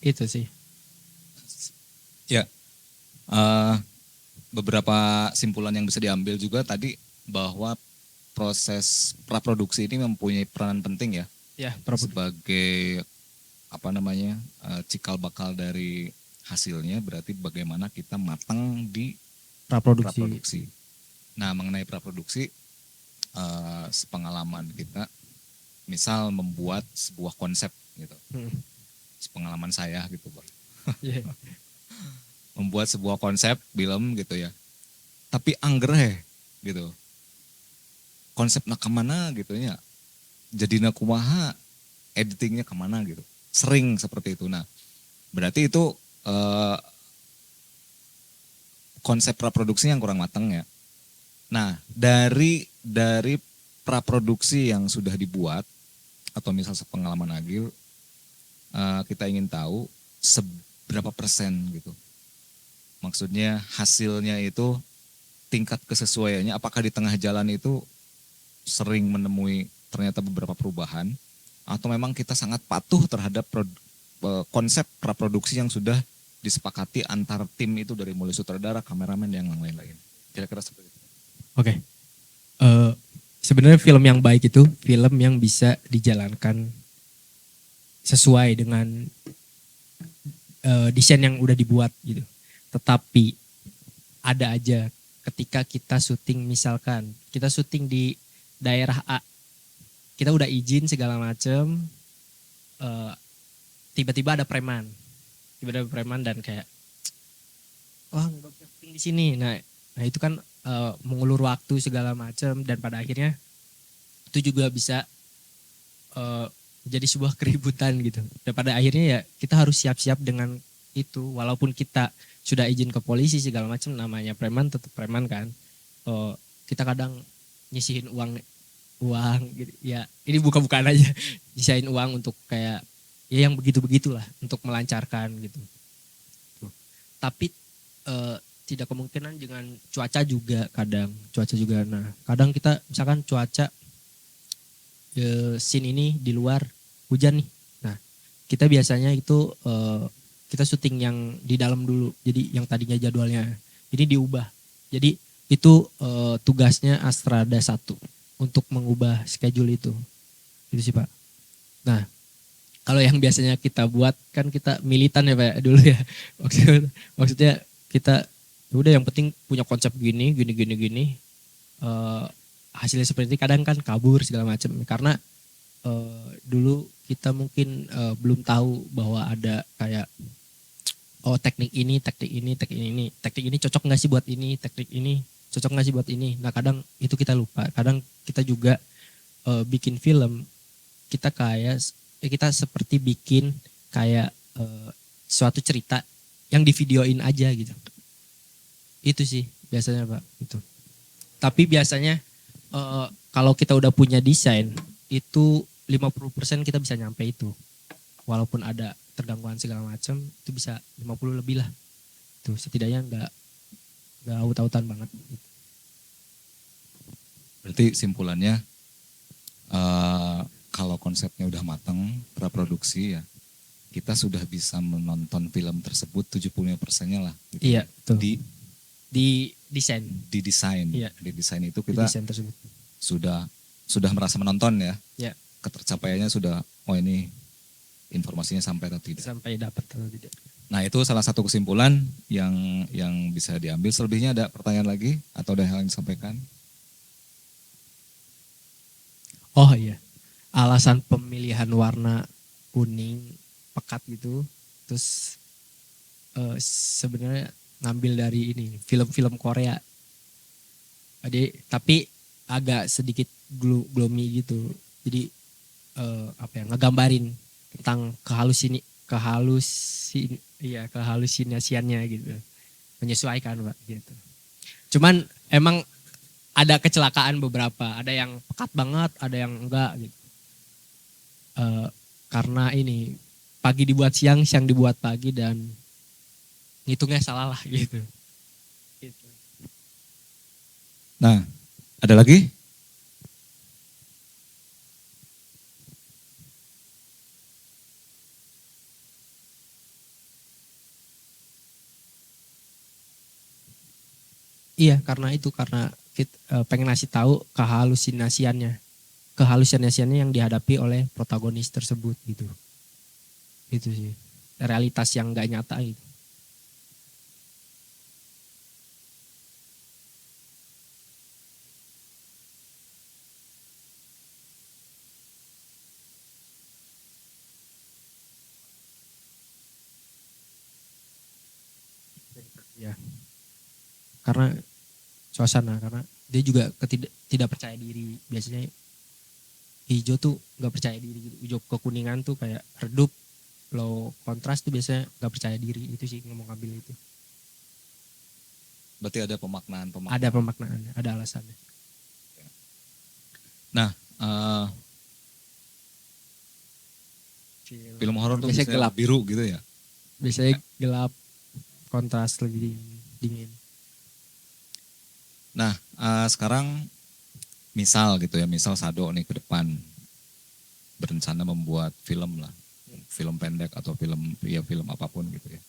Speaker 3: Itu sih.
Speaker 1: Ya, beberapa simpulan yang bisa diambil juga tadi bahwa proses praproduksi ini mempunyai peranan penting ya.
Speaker 3: Ya,
Speaker 1: sebagai apa namanya cikal bakal dari hasilnya, berarti bagaimana kita matang di praproduksi. Nah, mengenai praproduksi, sepengalaman kita, misal membuat sebuah konsep gitu, sepengalaman saya gitu, Pak.
Speaker 3: Yeah.
Speaker 1: Membuat sebuah konsep film gitu ya, tapi anggreh gitu, konsepnya kemana gitu ya, jadinya kumaha, editingnya kemana gitu, sering seperti itu. Nah, berarti itu konsep praproduksi yang kurang matang ya. Nah, dari praproduksi yang sudah dibuat atau misal sepengalaman Agil, kita ingin tahu seberapa persen gitu. Maksudnya hasilnya itu tingkat kesesuaiannya, apakah di tengah jalan itu sering menemui ternyata beberapa perubahan, atau memang kita sangat patuh terhadap konsep praproduksi yang sudah disepakati antar tim itu dari mulai sutradara, kameramen, dan yang lain-lain. Kira-kira seperti itu.
Speaker 3: Oke. Sebenarnya film yang baik itu film yang bisa dijalankan sesuai dengan desain yang udah dibuat gitu. Tetapi ada aja ketika kita syuting, misalkan kita syuting di daerah A, kita udah izin segala macem, tiba-tiba ada preman, dan kayak, wah nggak bisa syuting di sini. Nah itu kan mengulur waktu segala macam, dan pada akhirnya itu juga bisa jadi sebuah keributan gitu. Dan pada akhirnya ya kita harus siap-siap dengan itu, walaupun kita sudah izin ke polisi segala macam, namanya preman tetap preman kan. Kita kadang nyisihin uang gitu ya, ini buka-bukaan aja, nyisihin uang untuk kayak ya yang begitu-begitulah untuk melancarkan gitu. Tapi tidak kemungkinan dengan cuaca juga, nah kadang kita misalkan cuaca scene ini di luar hujan nih, nah kita biasanya itu kita syuting yang di dalam dulu, jadi yang tadinya jadwalnya ini diubah, jadi itu tugasnya Astrada 1 untuk mengubah schedule itu sih Pak. Nah kalau yang biasanya kita buat kan kita militan ya Pak dulu ya, maksudnya kita udah yang penting punya konsep gini, hasilnya seperti ini, kadang kan kabur segala macam karena dulu kita mungkin belum tahu bahwa ada kayak teknik ini cocok nggak sih buat ini, teknik ini cocok nggak sih buat ini. Nah kadang itu kita lupa, kadang kita juga bikin film kita kayak kita seperti bikin kayak suatu cerita yang divideoin aja gitu. Itu sih biasanya Pak itu. Tapi biasanya kalau kita udah punya desain itu 50% kita bisa nyampe itu. Walaupun ada tergangguan segala macam itu bisa 50 lebih lah. Tuh setidaknya nggak aut-autan banget.
Speaker 1: Berarti simpulannya kalau konsepnya udah matang, praproduksi ya, kita sudah bisa menonton film tersebut 75%-nya lah. Gitu.
Speaker 3: Iya, betul.
Speaker 1: Di
Speaker 3: desain.
Speaker 1: Iya. Di desain itu kita
Speaker 3: desain tersebut
Speaker 1: sudah merasa menonton ya.
Speaker 3: Iya.
Speaker 1: Ketercapaiannya sudah, oh ini informasinya sampai atau tidak.
Speaker 3: Sampai dapat atau tidak.
Speaker 1: Nah itu salah satu kesimpulan yang bisa diambil. Selebihnya ada pertanyaan lagi atau ada hal yang disampaikan?
Speaker 3: Oh iya, alasan pemilihan warna kuning pekat gitu, terus sebenarnya ngambil dari ini film-film Korea. Tapi agak sedikit gloomy gitu. Jadi ngegambarin tentang kehalusinasiannya gitu. Menyesuaikan Pak gitu. Cuman emang ada kecelakaan beberapa, ada yang pekat banget, ada yang enggak gitu. Karena ini pagi dibuat siang, siang dibuat pagi, dan ngitungnya salah lah gitu.
Speaker 1: Nah, ada lagi?
Speaker 3: Iya, karena kita pengen ngasih tahu kehalusinasiannya yang dihadapi oleh protagonis tersebut gitu. Itu sih realitas yang nggak nyata gitu. Ya. Karena suasana, karena dia juga tidak percaya diri. Biasanya hijau tuh nggak percaya diri gitu. Hijau kekuningan tuh kayak redup, low kontras tuh biasanya nggak percaya diri. Itu sih ngomong ambil itu.
Speaker 1: Berarti ada pemaknaan.
Speaker 3: Ada pemaknaannya, ada alasannya.
Speaker 1: Nah, film horor tuh biasanya gelap biru gitu ya?
Speaker 3: Biasanya gelap, kontras lebih dingin.
Speaker 1: Nah, sekarang misal gitu ya, misal Sado nih ke depan berencana membuat film lah, film pendek atau film apapun gitu ya.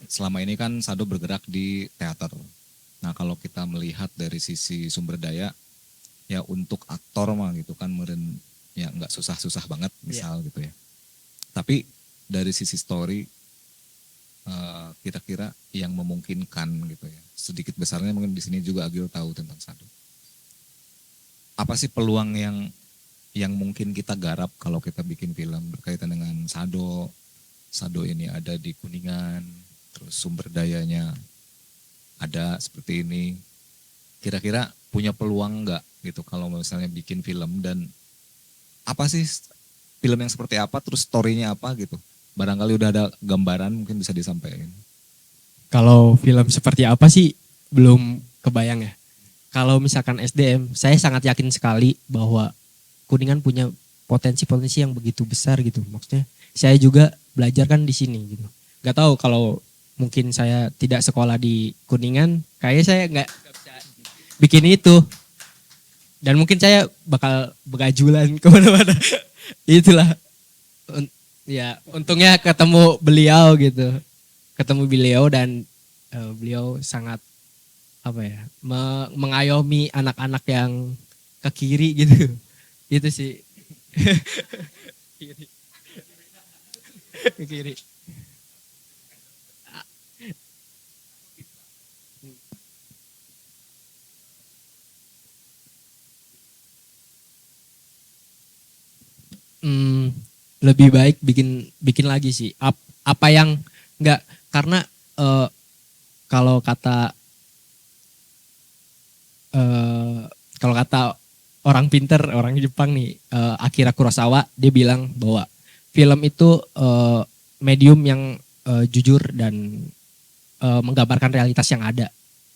Speaker 1: Selama ini kan Sado bergerak di teater. Nah, kalau kita melihat dari sisi sumber daya, ya untuk aktor mah gitu kan ya nggak susah-susah banget misal gitu ya. Tapi dari sisi story kira-kira yang memungkinkan gitu ya. Sedikit besarnya mungkin di sini juga Agil tahu tentang Sado. Apa sih peluang yang mungkin kita garap kalau kita bikin film berkaitan dengan Sado? Sado ini ada di Kuningan, terus sumber dayanya ada seperti ini. Kira-kira punya peluang nggak gitu kalau misalnya bikin film, dan apa sih film yang seperti apa, terus story-nya apa gitu? Barangkali udah ada gambaran mungkin bisa disampaikan.
Speaker 3: Kalau film seperti apa sih belum kebayang ya. Kalau misalkan SDM, saya sangat yakin sekali bahwa Kuningan punya potensi-potensi yang begitu besar gitu. Maksudnya saya juga belajar kan di sini gitu. Gak tahu kalau mungkin saya tidak sekolah di Kuningan, kayaknya saya nggak bisa bikin itu. Dan mungkin saya bakal begajulan kemana-mana. Itulah. Ya untungnya ketemu beliau gitu. Ketemu beliau dan beliau sangat apa ya, mengayomi anak-anak yang ke kiri gitu. Itu sih. Kiri. Ke kiri. Lebih baik bikin lagi sih. Apa yang enggak, karena kalau kata orang pinter, orang Jepang nih, Akira Kurosawa, dia bilang bahwa film itu medium yang jujur dan menggambarkan realitas yang ada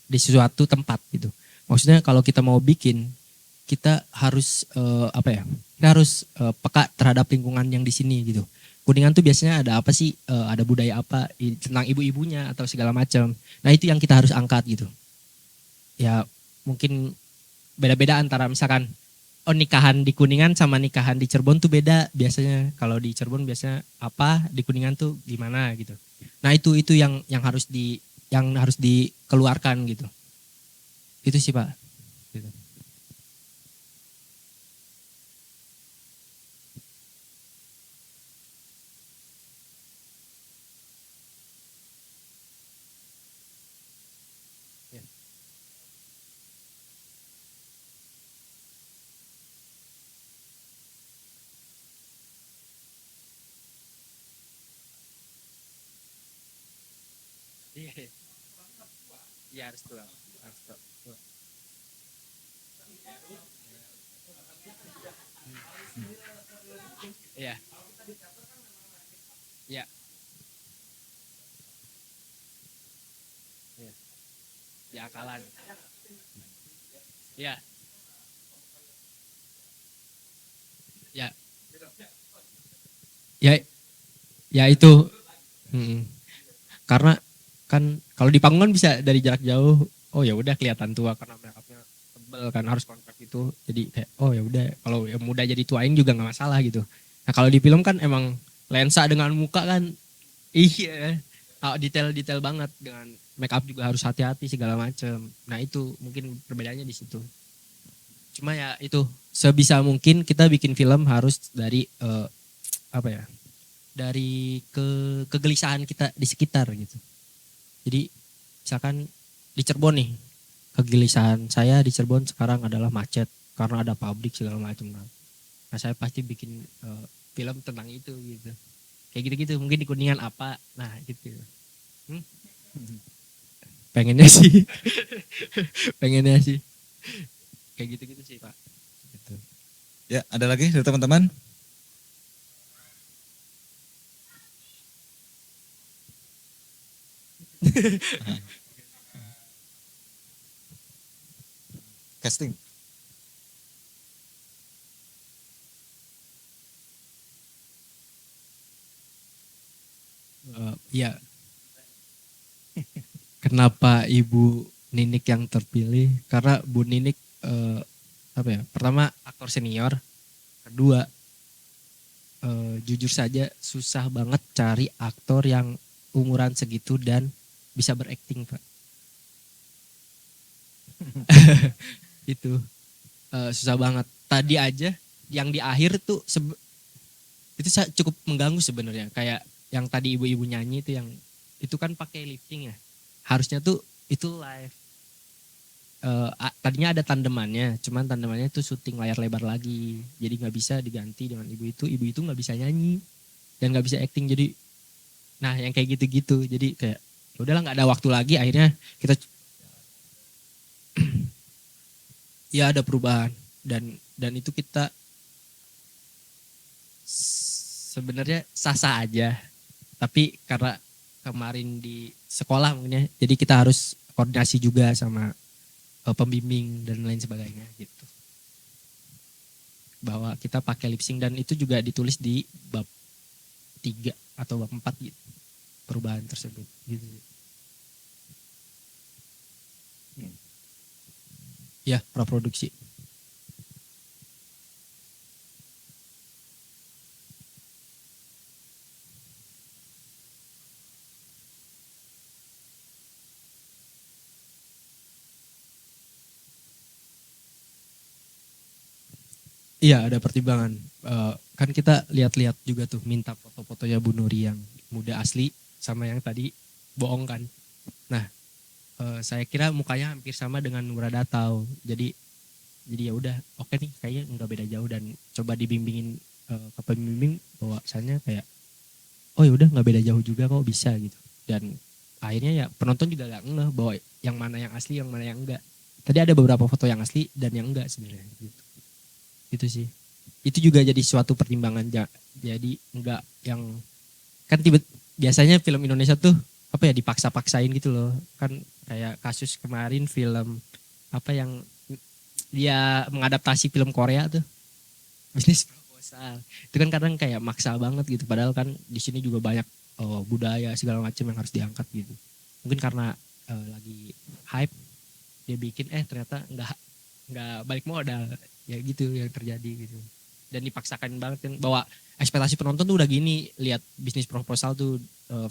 Speaker 3: di suatu tempat gitu. Maksudnya kalau kita mau bikin, kita harus kita harus peka terhadap lingkungan yang di sini gitu. Kuningan tuh biasanya ada apa sih? Ada budaya apa tentang ibu-ibunya atau segala macam. Nah itu yang kita harus angkat gitu. Ya mungkin beda-beda antara misalkan nikahan di Kuningan sama nikahan di Cirebon tuh beda biasanya. Kalau di Cirebon biasanya apa, di Kuningan tuh gimana gitu. Nah itu yang harus dikeluarkan gitu. Itu sih Pak. Gitu. Iya harus tua. Iya. Iya. Iya. Ya akalan. Iya. Ya. Ya itu. Karena kan kalau di panggung kan bisa dari jarak jauh, oh ya udah kelihatan tua karena makeupnya tebel kan, harus kontrak gitu. Jadi kayak oh ya udah, kalau yang muda jadi tuain juga nggak masalah gitu. Nah kalau di film kan emang lensa dengan muka kan, iya, detail banget, dengan make up juga harus hati-hati segala macem. Nah itu mungkin perbedaannya di situ. Cuma ya itu sebisa mungkin kita bikin film harus dari dari kegelisahan kita di sekitar gitu. Jadi misalkan di Cirebon nih, kegelisahan saya di Cirebon sekarang adalah macet karena ada pabrik segala macam. Nah saya pasti bikin film tentang itu gitu. Kayak gitu-gitu, mungkin di Kuningan apa, nah gitu. Pengennya sih, kayak gitu-gitu sih Pak. Gitu.
Speaker 1: Ya ada lagi dari teman-teman? Casting.
Speaker 3: Ya. Kenapa Ibu Ninik yang terpilih karena Bu Ninik apa ya? Pertama aktor senior, kedua jujur saja susah banget cari aktor yang umuran segitu dan bisa berakting, Pak. Itu susah banget. Tadi aja yang di akhir tuh itu cukup mengganggu sebenarnya. Kayak yang tadi ibu-ibu nyanyi itu yang itu kan pakai lifting ya. Harusnya tuh itu live. Tadinya ada tandemannya, cuman tandemannya itu syuting layar lebar lagi, jadi nggak bisa diganti dengan ibu itu nggak bisa nyanyi dan nggak bisa acting, jadi nah yang kayak gitu-gitu, jadi kayak ya udahlah nggak ada waktu lagi, akhirnya kita ya ada perubahan dan itu kita sebenarnya sah-sah aja, tapi karena kemarin di sekolah mungkin ya, jadi kita harus koordinasi juga sama pembimbing dan lain sebagainya gitu. Bahwa kita pakai lip sync dan itu juga ditulis di bab 3 atau bab 4 gitu. Perubahan tersebut gitu. Ya, praproduksi. Iya ada pertimbangan. Kan kita lihat-lihat juga tuh minta foto-fotonya Bu Nuri yang muda asli sama yang tadi bohong kan. Nah saya kira mukanya hampir sama dengan Nura Datau. Jadi ya udah oke nih kayaknya nggak beda jauh dan coba dibimbingin ke pembimbing bahwasanya kayak oh ya udah nggak beda jauh juga kok bisa gitu. Dan akhirnya ya penonton juga nggak ngeh bahwa yang mana yang asli yang mana yang enggak. Tadi ada beberapa foto yang asli dan yang enggak sebenarnya gitu. Itu sih. Itu juga jadi suatu pertimbangan. Jadi enggak yang kan biasanya film Indonesia tuh apa ya dipaksa-paksain gitu loh. Kan kayak kasus kemarin film apa yang dia mengadaptasi film Korea tuh. Bisnis proposal. Itu kan kadang kayak maksa banget gitu padahal kan di sini juga banyak budaya segala macam yang harus diangkat gitu. Mungkin karena lagi hype dia bikin ternyata enggak balik modal. Ya gitu yang terjadi gitu dan dipaksakan banget kan bahwa ekspektasi penonton tuh udah gini lihat bisnis proposal tuh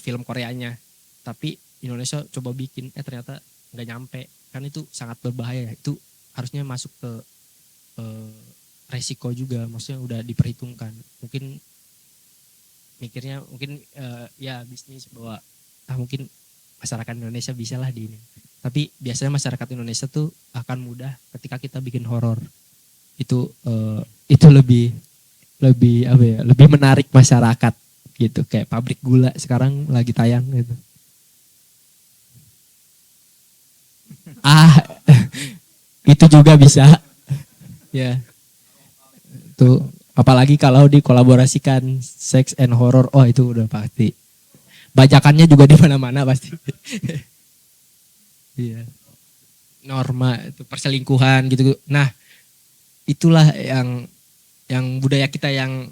Speaker 3: film Koreanya tapi Indonesia coba bikin ternyata nggak nyampe kan itu sangat berbahaya itu harusnya masuk ke resiko juga maksudnya udah diperhitungkan mungkin mikirnya mungkin ya bisnis bahwa mungkin masyarakat Indonesia bisa lah di ini tapi biasanya masyarakat Indonesia tuh akan mudah ketika kita bikin horor itu lebih apa ya lebih menarik masyarakat gitu kayak Pabrik Gula sekarang lagi tayang gitu itu juga bisa ya tuh apalagi kalau dikolaborasikan sex and horror itu udah pasti bajakannya juga di mana-mana pasti iya norma itu perselingkuhan gitu nah itulah yang budaya kita yang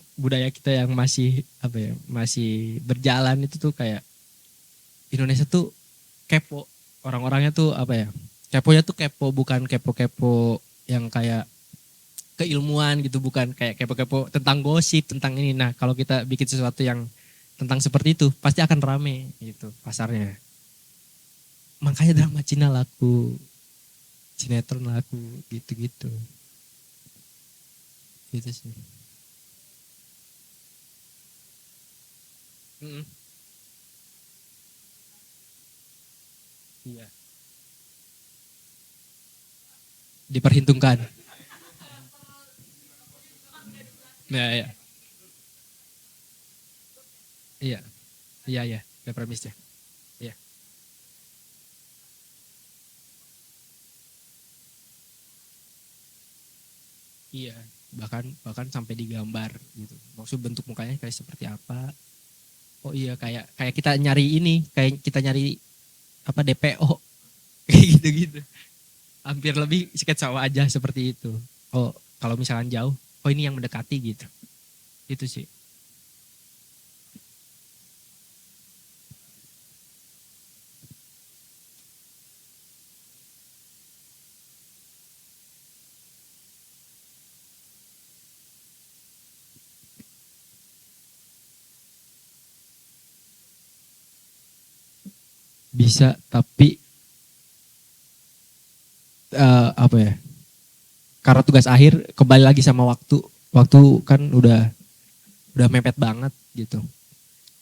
Speaker 3: masih apa ya masih berjalan itu tuh kayak Indonesia tuh kepo orang-orangnya tuh apa ya keponya tuh kepo bukan kepo yang kayak keilmuan gitu bukan kayak kepo-kepo tentang gosip tentang ini nah kalau kita bikin sesuatu yang tentang seperti itu pasti akan rame gitu pasarnya makanya drama Cina laku sinetron laku gitu-gitu gitu sih. Iya. Diperhitungkan. Ya, ya. Iya. Iya. Ada premisnya. Iya. Iya. bahkan sampai digambar gitu maksud bentuk mukanya kayak seperti apa oh iya kayak kita nyari ini kayak kita nyari apa DPO kayak gitu hampir lebih sketsa wajah seperti itu oh kalau misalkan jauh oh ini yang mendekati gitu itu sih Bisa, tapi apa ya? Karena tugas akhir kembali lagi sama waktu. Waktu kan udah mepet banget gitu.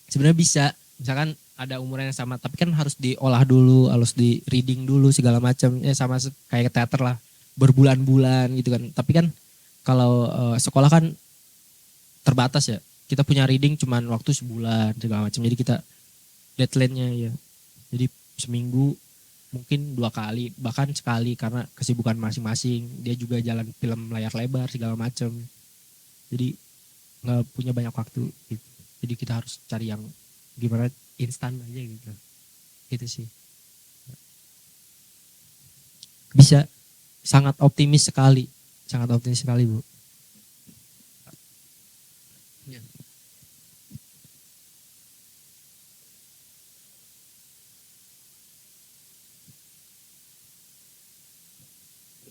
Speaker 3: Sebenarnya bisa, misalkan ada umuran yang sama, tapi kan harus diolah dulu, harus di reading dulu segala macam. Ya sama kayak teater lah, berbulan-bulan gitu kan. Tapi kan kalau sekolah kan terbatas ya. Kita punya reading cuman waktu sebulan segala macam. Jadi kita deadline-nya ya. Jadi seminggu mungkin 2 kali, bahkan sekali karena kesibukan masing-masing. Dia juga jalan film layar lebar segala macam. Jadi nggak punya banyak waktu gitu. Jadi kita harus cari yang gimana instan aja gitu. Gitu sih. Bisa, sangat optimis sekali. Sangat optimis sekali, Bu.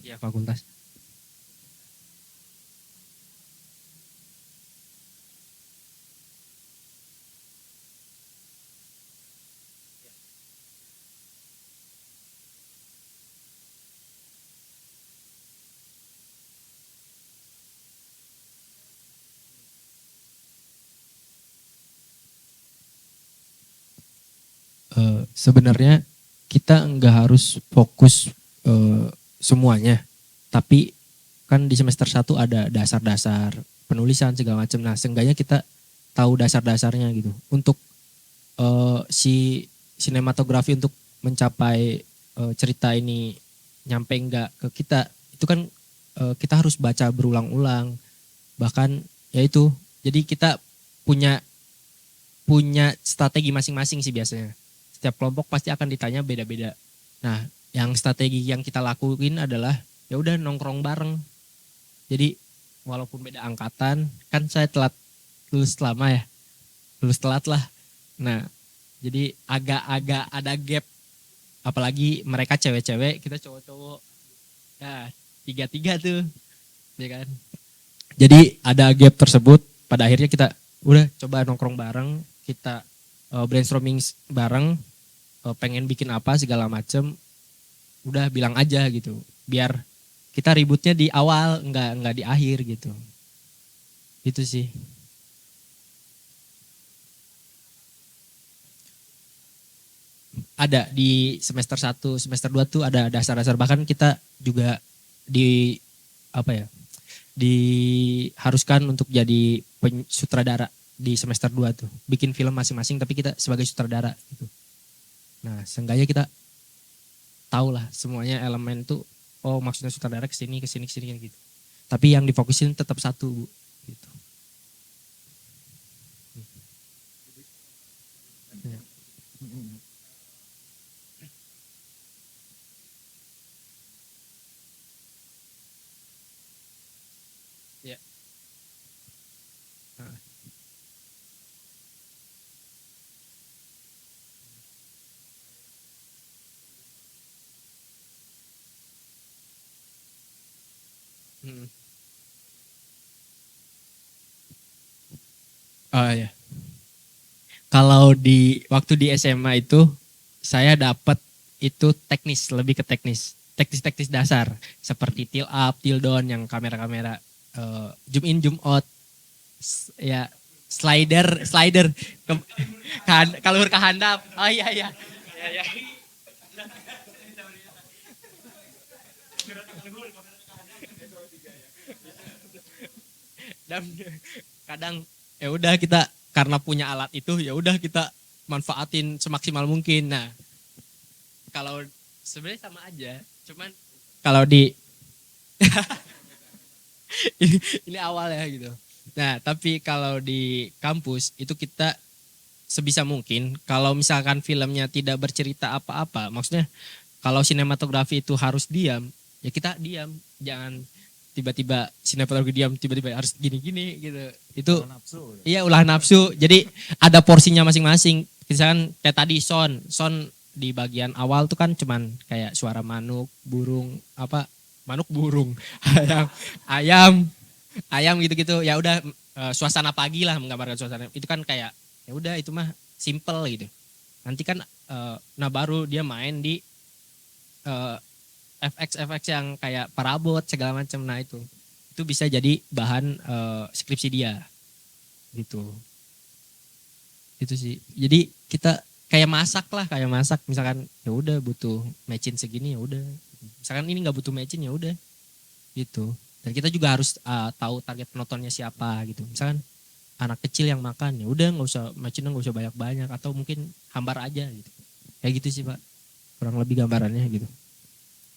Speaker 3: Ya, fakultas. Sebenarnya kita nggak harus fokus semuanya, tapi kan di semester 1 ada dasar-dasar penulisan segala macam. Nah, seenggaknya kita tahu dasar-dasarnya gitu. Untuk si sinematografi untuk mencapai cerita ini nyampe enggak ke kita, itu kan kita harus baca berulang-ulang. Bahkan ya itu, jadi kita punya strategi masing-masing sih biasanya. Setiap kelompok pasti akan ditanya beda-beda. Nah, yang strategi yang kita lakuin adalah ya udah nongkrong bareng. Jadi walaupun beda angkatan, kan saya telat lulus lama ya. Lulus telat lah. Nah, jadi agak-agak ada gap. Apalagi mereka cewek-cewek, kita cowok-cowok. Ya, 3-3 tuh. Ya kan? Jadi ada gap tersebut, pada akhirnya kita udah coba nongkrong bareng, kita brainstorming bareng, pengen bikin apa segala macem, udah bilang aja gitu, biar kita ributnya di awal, nggak di akhir gitu. Itu sih. Ada di semester 1, semester 2 tuh ada dasar-dasar, bahkan kita juga diharuskan untuk jadi sutradara di semester 2 tuh. Bikin film masing-masing tapi kita sebagai sutradara gitu. Nah, seenggaknya kita tahu lah semuanya elemen tuh, oh maksudnya sutradara kesini gitu. Tapi yang difokusin tetap satu, Bu. Gitu. Ya. Oh ya. Kalau waktu di SMA itu saya dapat itu teknis, lebih ke teknis. Teknis-teknis dasar seperti tilt up, tilt down yang kamera-kamera zoom in, zoom out. Ya, slider kalur ke handap. Oh iya. Ya. Dan kadang ya udah kita karena punya alat itu, ya udah kita manfaatin semaksimal mungkin. Nah, kalau sebenarnya sama aja, cuman kalau ini awal ya gitu. Nah, tapi kalau di kampus itu kita sebisa mungkin kalau misalkan filmnya tidak bercerita apa-apa, maksudnya kalau sinematografi itu harus diam, ya kita diam, jangan tiba-tiba sinematografi diam, tiba-tiba harus gini-gini gitu. Itu iya, ulah nafsu. Jadi ada porsinya masing-masing. Misalkan kayak tadi sound di bagian awal tuh kan cuman kayak suara manuk, burung, manuk burung, ayam gitu-gitu. Ya udah suasana pagi lah, menggambarkan suasana. Itu kan kayak ya udah itu mah simple gitu. Nanti kan Nah baru dia main di FX yang kayak parabot segala macam. Nah itu bisa jadi bahan skripsi dia gitu. Itu sih. Jadi kita kayak masak misalkan ya udah butuh matchin segini ya udah. Misalkan ini nggak butuh matchin ya udah gitu. Dan kita juga harus tahu target penontonnya siapa gitu. Misalkan anak kecil yang makan ya udah nggak usah matchinnya nggak usah banyak-banyak atau mungkin hambar aja gitu. Kayak gitu sih Pak. Kurang lebih gambarannya gitu.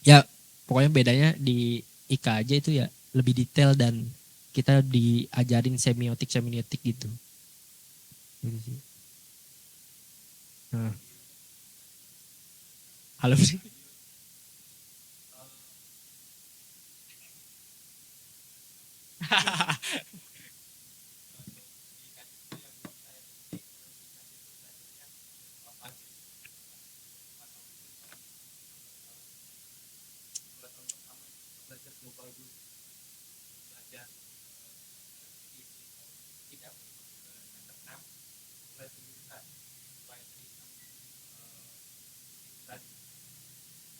Speaker 3: Ya pokoknya bedanya di IK aja itu ya lebih detail dan kita diajarin semiotik gitu. Gitu sih. Nah. Halo sih.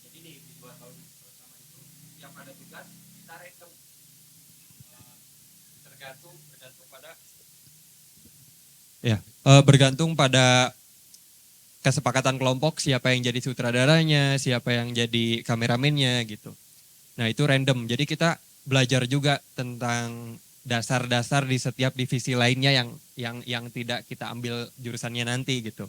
Speaker 13: Jadi di 2 tahun pertama itu yang ada tugas kita random, bergantung pada kesepakatan kelompok siapa yang jadi sutradaranya, siapa yang jadi kameramennya gitu. Nah itu random, jadi kita belajar juga tentang dasar-dasar di setiap divisi lainnya yang tidak kita ambil jurusannya nanti gitu.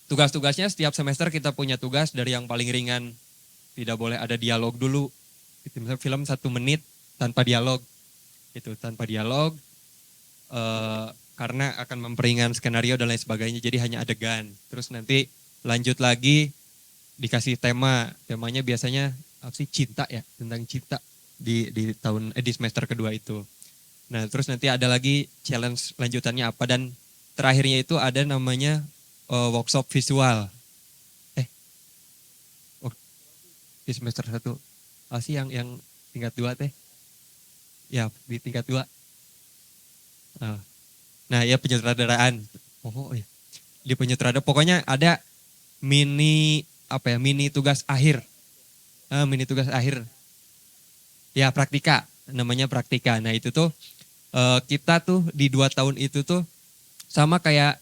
Speaker 13: Tugas-tugasnya setiap semester kita punya tugas dari yang paling ringan, tidak boleh ada dialog dulu. Itu misalnya film 1 menit tanpa dialog, itu tanpa dialog, karena akan memperingan skenario dan lain sebagainya. Jadi hanya adegan. Terus nanti lanjut lagi dikasih temanya biasanya apa sih, cinta ya, tentang cinta di semester kedua itu. Nah terus nanti ada lagi challenge lanjutannya apa, dan terakhirnya itu ada namanya workshop visual. Di semester 1 sih yang tingkat 2 teh. Ya di tingkat 2. Nah ya penyutradaraan. Oh iya. Di penyutradaraan pokoknya ada mini tugas akhir. Mini tugas akhir. Ya praktika, namanya praktika. Nah itu tuh kita tuh di 2 tahun itu tuh sama kayak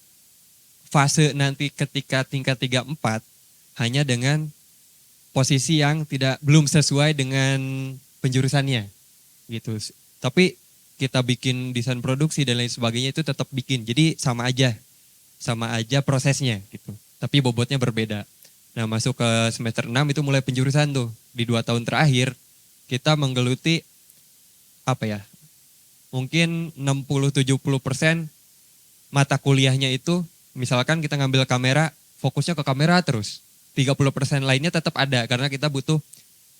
Speaker 13: fase nanti ketika tingkat 3-4 hanya dengan posisi yang belum sesuai dengan penjurusannya gitu. Tapi kita bikin desain produksi dan lain sebagainya itu tetap bikin. Jadi sama aja prosesnya gitu. Tapi bobotnya berbeda. Nah masuk ke semester 6 itu mulai penjurusan tuh. Di 2 tahun terakhir kita menggeluti mungkin 60-70% mata kuliahnya itu, misalkan kita ngambil kamera, fokusnya ke kamera terus. 30% lainnya tetap ada karena kita butuh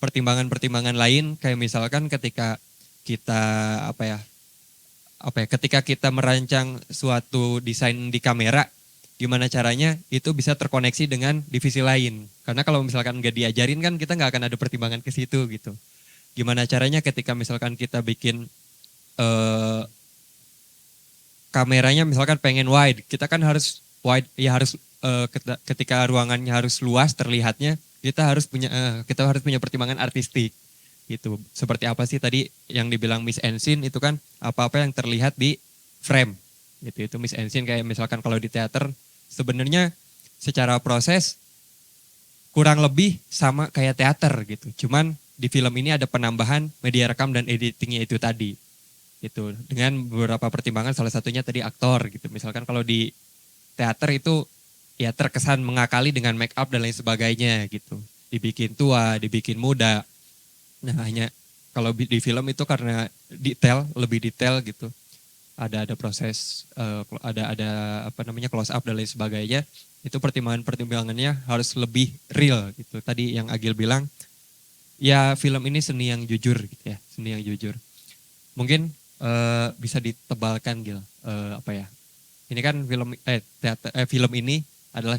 Speaker 13: pertimbangan-pertimbangan lain, kayak misalkan ketika kita ketika kita merancang suatu desain di kamera, gimana caranya itu bisa terkoneksi dengan divisi lain. Karena kalau misalkan nggak diajarin kan kita nggak akan ada pertimbangan ke situ gitu. Gimana caranya ketika misalkan kita bikin kameranya misalkan pengen wide, kita kan harus wide ya, harus ketika ruangannya harus luas terlihatnya, kita harus punya pertimbangan artistik gitu. Seperti apa sih tadi yang dibilang miss and scene itu kan apa-apa yang terlihat di frame gitu. Itu miss and scene. Kayak misalkan kalau di teater sebenarnya secara proses kurang lebih sama kayak teater gitu. Cuman di film ini ada penambahan media rekam dan editingnya itu tadi. Itu dengan beberapa pertimbangan, salah satunya tadi aktor gitu. Misalkan kalau di teater itu ya terkesan mengakali dengan make up dan lain sebagainya gitu. Dibikin tua, dibikin muda. Nah hanya kalau di film itu karena lebih detail gitu. Ada proses, ada close up dan lain sebagainya. Itu pertimbangannya harus lebih real gitu. Tadi yang Agil bilang, ya film ini seni yang jujur gitu ya, seni yang jujur. Mungkin bisa ditebalkan Gil, ini kan film ini adalah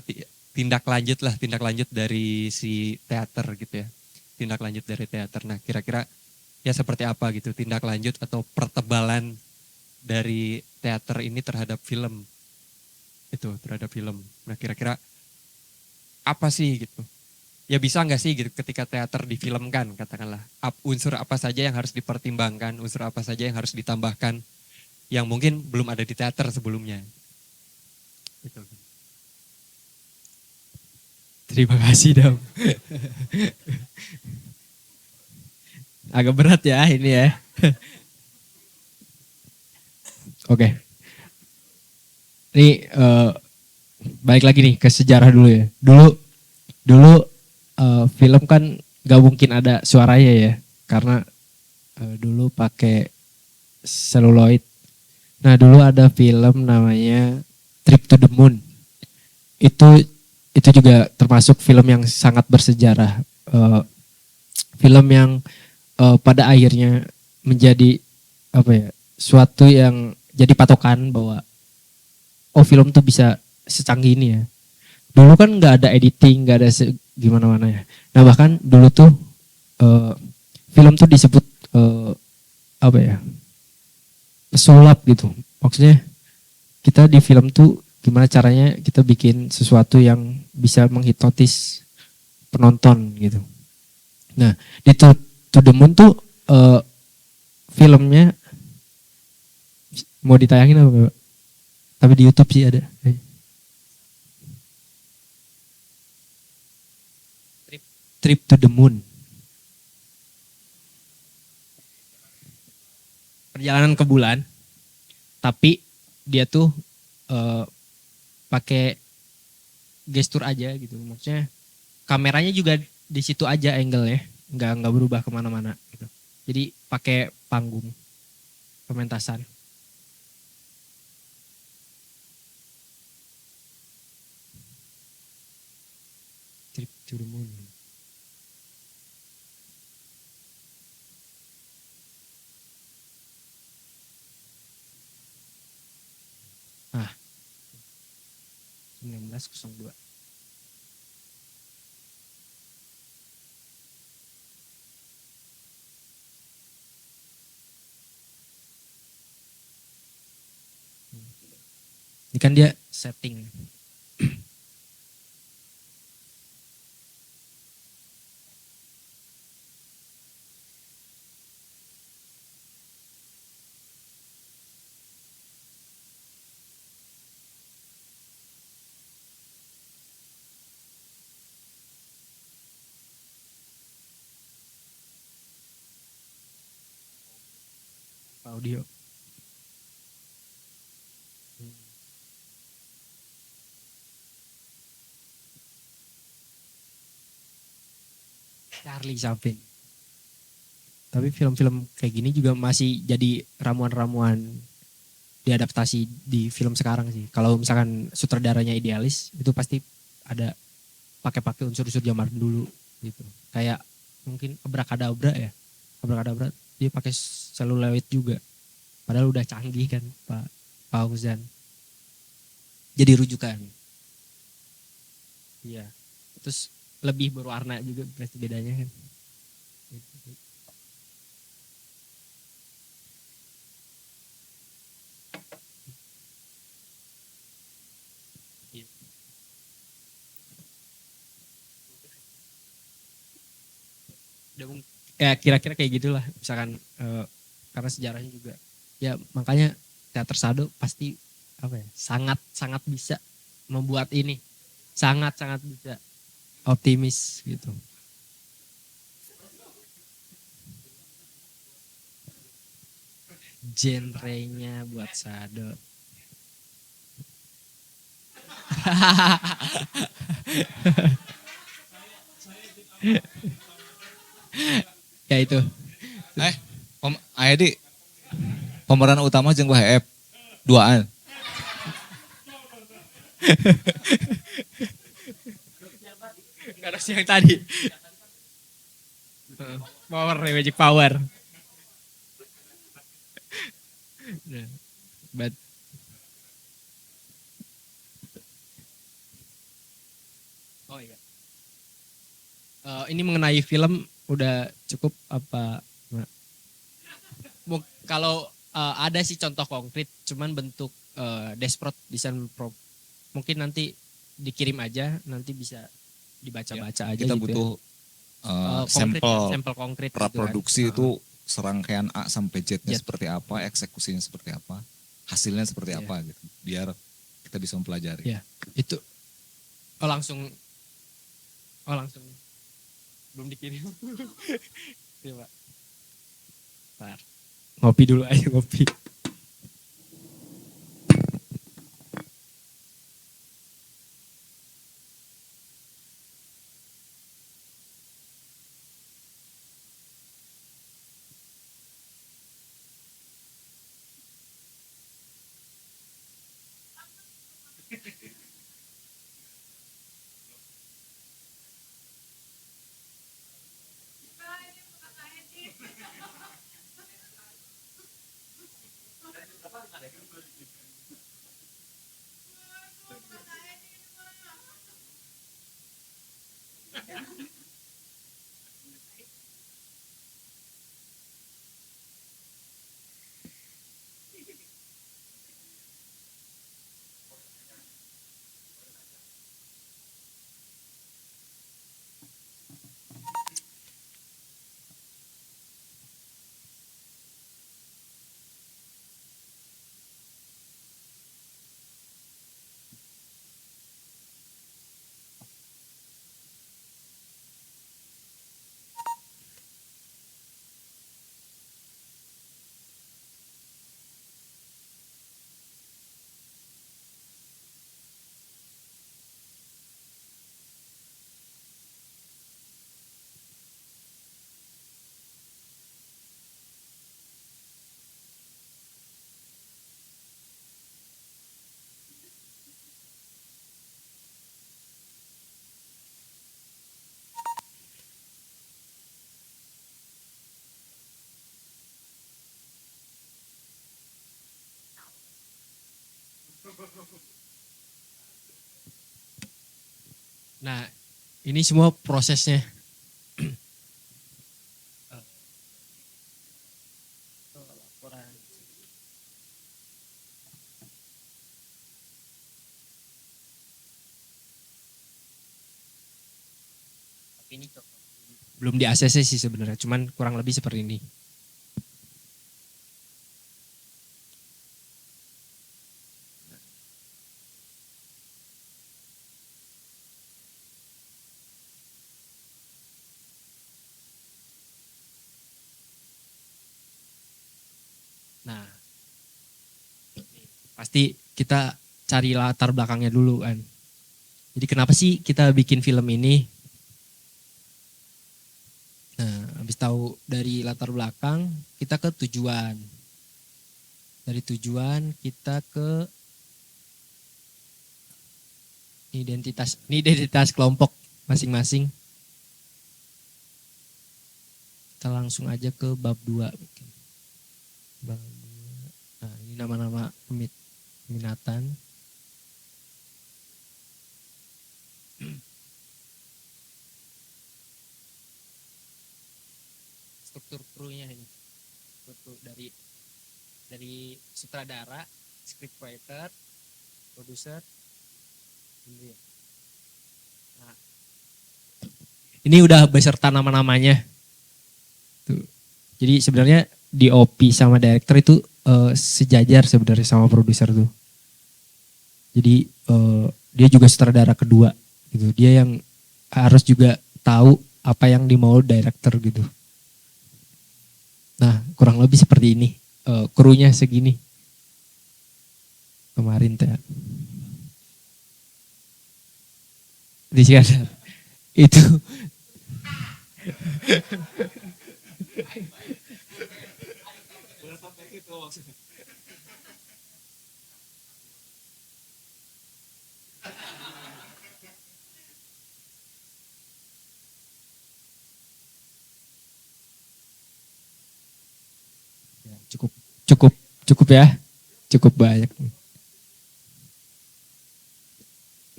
Speaker 13: tindak lanjut dari si teater gitu ya, tindak lanjut dari teater. Nah kira-kira ya seperti apa gitu tindak lanjut atau pertebalan dari teater ini terhadap film? itu terhadap film. Nah kira-kira apa sih gitu? Ya bisa nggak sih gitu ketika teater difilmkan katakanlah unsur apa saja yang harus dipertimbangkan, unsur apa saja yang harus ditambahkan yang mungkin belum ada di teater sebelumnya. Gitu.
Speaker 3: Terima kasih Dam. Agak berat ya ini ya. Oke. Ini balik lagi nih ke sejarah dulu ya. Dulu film kan gak mungkin ada suaranya ya. Karena dulu pakai seluloid. Nah dulu ada film namanya Trip to the Moon. Itu juga termasuk film yang sangat bersejarah. Film yang pada akhirnya menjadi suatu yang jadi patokan bahwa film tuh bisa secanggih ini ya. Dulu kan nggak ada editing, nggak ada gimana-mana ya. Nah bahkan dulu tuh film tuh disebut pesulap gitu. Maksudnya kita di film tuh gimana caranya kita bikin sesuatu yang bisa menghipnotis penonton gitu. Nah di To the Moon tuh filmnya mau ditayangin apa Pak? Tapi di YouTube sih ada. Trip to the Moon. Perjalanan ke bulan. Tapi dia tuh pakai gestur aja gitu. Maksudnya kameranya juga di situ aja angle-nya. Nggak berubah kemana-mana gitu. Jadi pakai panggung pementasan. Trip to the Moon. Ah. 1902. Ini kan dia setting. Audio. Charlie Chaplin. Tapi film-film kayak gini juga masih jadi ramuan-ramuan diadaptasi di film sekarang sih. Kalau misalkan sutradaranya idealis, itu pasti ada pakai unsur-unsur zaman dulu gitu. Kayak mungkin Abrakadabra ya. Abrakadabra dia pakai seluloid juga. Padahal udah canggih kan Pak Fauzan. Jadi rujukan. Iya. Terus lebih berwarna juga berarti bedanya kan. Ya kira-kira kayak gitulah misalkan karena sejarahnya juga ya makanya teater Sado pasti sangat bisa membuat ini sangat bisa optimis gitu. Genrenya buat Sado. Ya itu.
Speaker 1: Ayadi pemeran utama jeung WHF duaan.
Speaker 3: Karena yang tadi. Power nih, magic power. But oh iya. Ini mengenai film udah cukup apa? Kalau ada sih contoh konkret, cuman bentuk Desperate desain mungkin nanti dikirim aja, nanti bisa dibaca-baca aja
Speaker 1: Kita
Speaker 3: gitu
Speaker 1: butuh
Speaker 3: sampel konkret gitu kan.
Speaker 1: praproduksi itu serangkaian A sampai Z-nya
Speaker 3: Z.
Speaker 1: seperti apa, eksekusinya seperti apa, hasilnya seperti apa gitu. Biar kita bisa mempelajari.
Speaker 3: Iya, itu langsung belum dikirim. Iya, Pak. Bentar. Ngopi dulu aja, ngopi. Nah, ini semua prosesnya. Belum di ACC sih sebenarnya, cuman kurang lebih seperti ini. Nah, pasti kita cari latar belakangnya dulu kan. Jadi kenapa sih kita bikin film ini? Nah, habis tahu dari latar belakang, kita ke tujuan. Dari tujuan kita ke identitas kelompok masing-masing. Kita langsung aja ke bab 2 mungkin. Bab 2. Nah, ini nama-nama peminatan. Struktur krunya ini. Struktur dari sutradara, scriptwriter, produser. Nah, ini udah beserta nama-namanya. Tuh. Jadi sebenarnya DOP sama director itu sejajar sebenarnya sama produser tuh. Jadi dia juga sutradara kedua gitu. Dia yang harus juga tahu apa yang dimau director gitu. Nah, kurang lebih seperti ini. Krunya segini. Kemarin teh. Di Iskandar. Itu. Cukup ya, cukup banyak.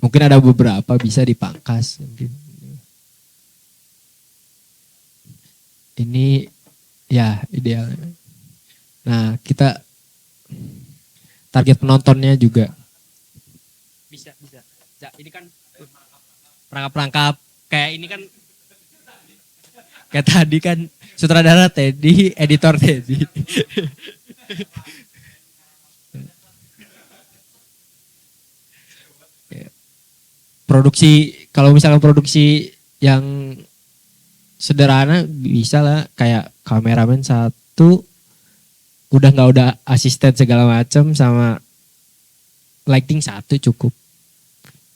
Speaker 3: Mungkin ada beberapa bisa dipangkas. Mungkin. Ini ya ideal. Nah, kita target penontonnya juga bisa ini kan perangkap-perangkap kayak ini kan kayak tadi kan sutradara Teddy, editor Teddy. Produksi, kalau misalkan produksi yang sederhana bisa lah kayak kameramen satu udah asisten segala macam sama lighting satu cukup.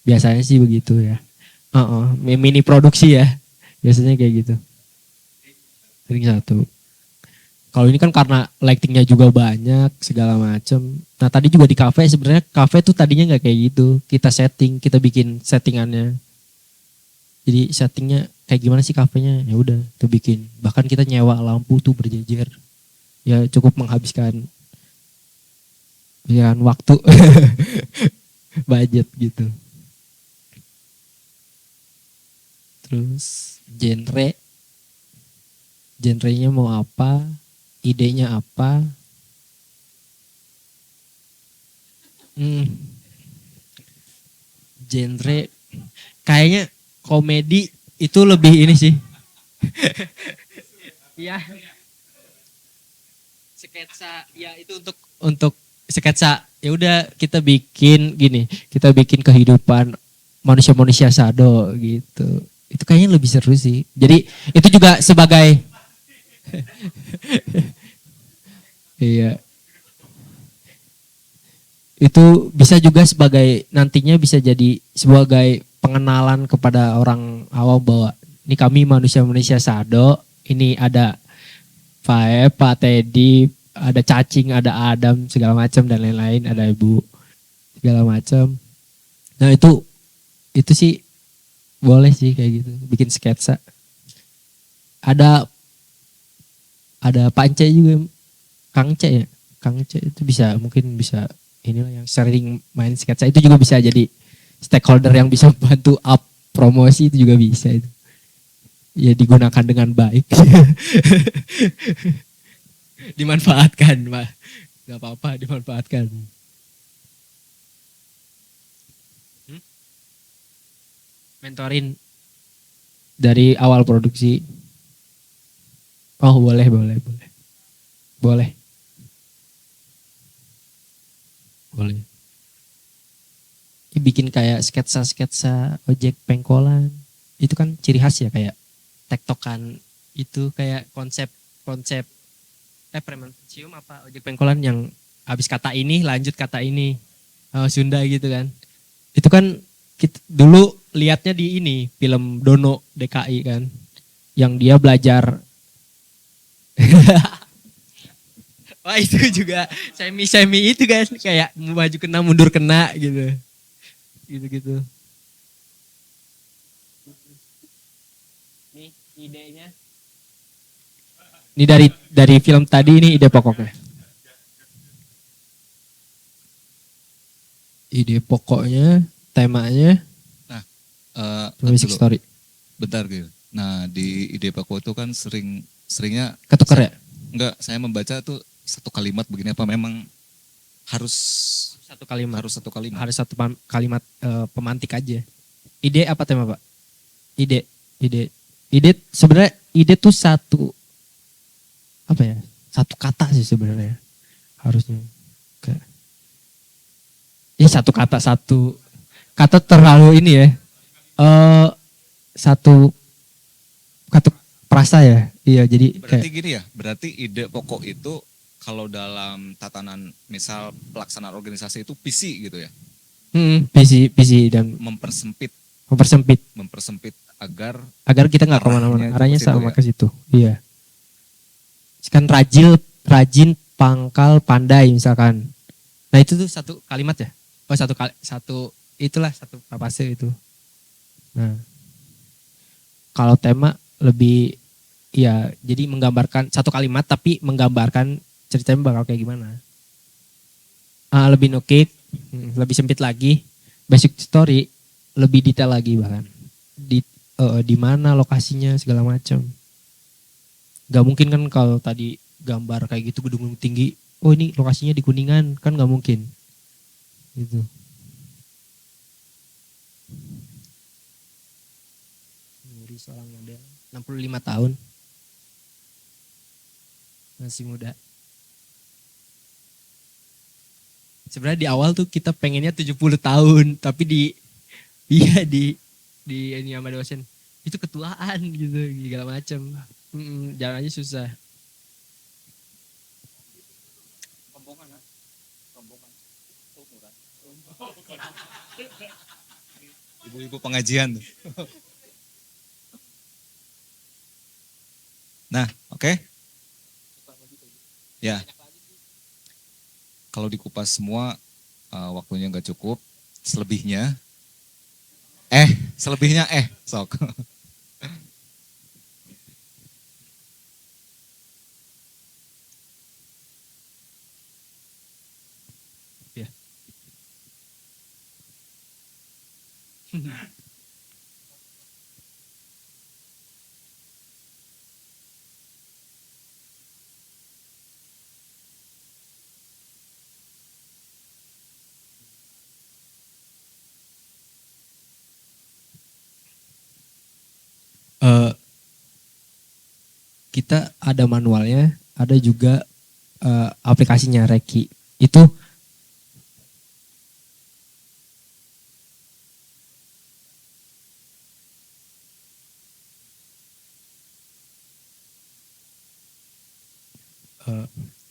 Speaker 3: Biasanya sih begitu ya. Mini produksi ya. Biasanya kayak gitu. Ring satu. Kalau ini kan karena lightingnya juga banyak segala macam. Nah tadi juga di kafe sebenarnya kafe tuh tadinya nggak kayak gitu. Kita setting, kita bikin settingannya. Jadi settingnya kayak gimana sih kafenya? Ya udah, tuh bikin. Bahkan kita nyewa lampu tuh berjejer. Ya cukup menghabiskan waktu, budget gitu. Terus genrenya mau apa? Idenya apa? Genre kayaknya komedi itu lebih ini sih. Iya. Sketsa ya itu untuk sketsa. Ya udah kita bikin gini, kita bikin kehidupan manusia-manusia sado gitu. Itu kayaknya lebih seru sih. Jadi itu juga sebagai iya. Itu bisa juga sebagai nantinya bisa jadi sebagai pengenalan kepada orang awam bahwa ini kami manusia-manusia sado, ini ada Fae, Pak Teddy, ada Cacing, ada Adam segala macam dan lain-lain, ada Ibu segala macam. Nah itu sih boleh sih kayak gitu, bikin sketsa. Ada Pak Ence juga, Kang Ce ya, Kang Ce itu mungkin bisa inilah yang sering main sketsa itu juga bisa jadi stakeholder yang bisa bantu up promosi itu juga bisa itu. Ya digunakan dengan baik. Dimanfaatkan, Pak. Gak apa-apa dimanfaatkan. Mentorin dari awal produksi. Oh boleh. Bikin kayak sketsa-sketsa ojek pengkolan. Itu kan ciri khas ya kayak tektokan itu kayak konsep premansium apa ojek pengkolan yang habis kata ini lanjut kata ini. Sunda gitu kan. Itu kan kita dulu lihatnya di ini film Dono DKI kan. Yang dia belajar wah itu juga semi itu kan kayak maju kena mundur kena gitu. Gitu. Nih idenya. Ini dari film tadi ini ide pokoknya. Ide pokoknya, temanya.
Speaker 1: Nah,
Speaker 3: basic story.
Speaker 1: Bentar gitu. Nah di ide pokok itu kan seringnya
Speaker 3: ketuker ya?
Speaker 1: Enggak, saya membaca tuh satu kalimat begini apa memang harus
Speaker 3: satu kalimat?
Speaker 1: Harus satu kalimat.
Speaker 3: Harus satu kalimat pemantik aja. Ide apa tema Pak? Ide sebenarnya ide tuh satu kata sih sebenarnya harusnya. Satu kata terlalu ini ya. Satu kata perasa ya. Iya jadi
Speaker 1: berarti kayak, gini ya, berarti ide pokok itu kalau dalam tatanan misal pelaksanaan organisasi itu visi gitu ya.
Speaker 3: Visi dan mempersempit
Speaker 1: agar
Speaker 3: kita nggak kemana-mana, arahnya sama
Speaker 1: ya?
Speaker 3: ke situ. Iya. Kan rajin, pangkal, pandai misalkan. Nah itu tuh satu kalimat ya. Oh itulah satu frase itu. Nah kalau tema lebih ya jadi menggambarkan satu kalimat tapi menggambarkan ceritanya bakal kayak gimana. Lebih nukik, lebih sempit lagi, basic story, lebih detail lagi bahkan. Di mana lokasinya segala macam. Gak mungkin kan kalau tadi gambar kayak gitu gedung tinggi, oh ini lokasinya di Kuningan, kan gak mungkin. Gitu. Nuri seorang model 65 tahun. Masih muda. Sebenarnya di awal tuh kita pengennya 70 tahun, tapi di ini sama dosen itu ketuaan gitu segala macam. Jalan aja susah.
Speaker 1: Ibu-ibu pengajian tuh. Nah, oke. Ya. Kalau dikupas semua waktunya nggak cukup. Selebihnya sok.
Speaker 3: Ya. Kita ada manualnya, ada juga aplikasinya Reki. Itu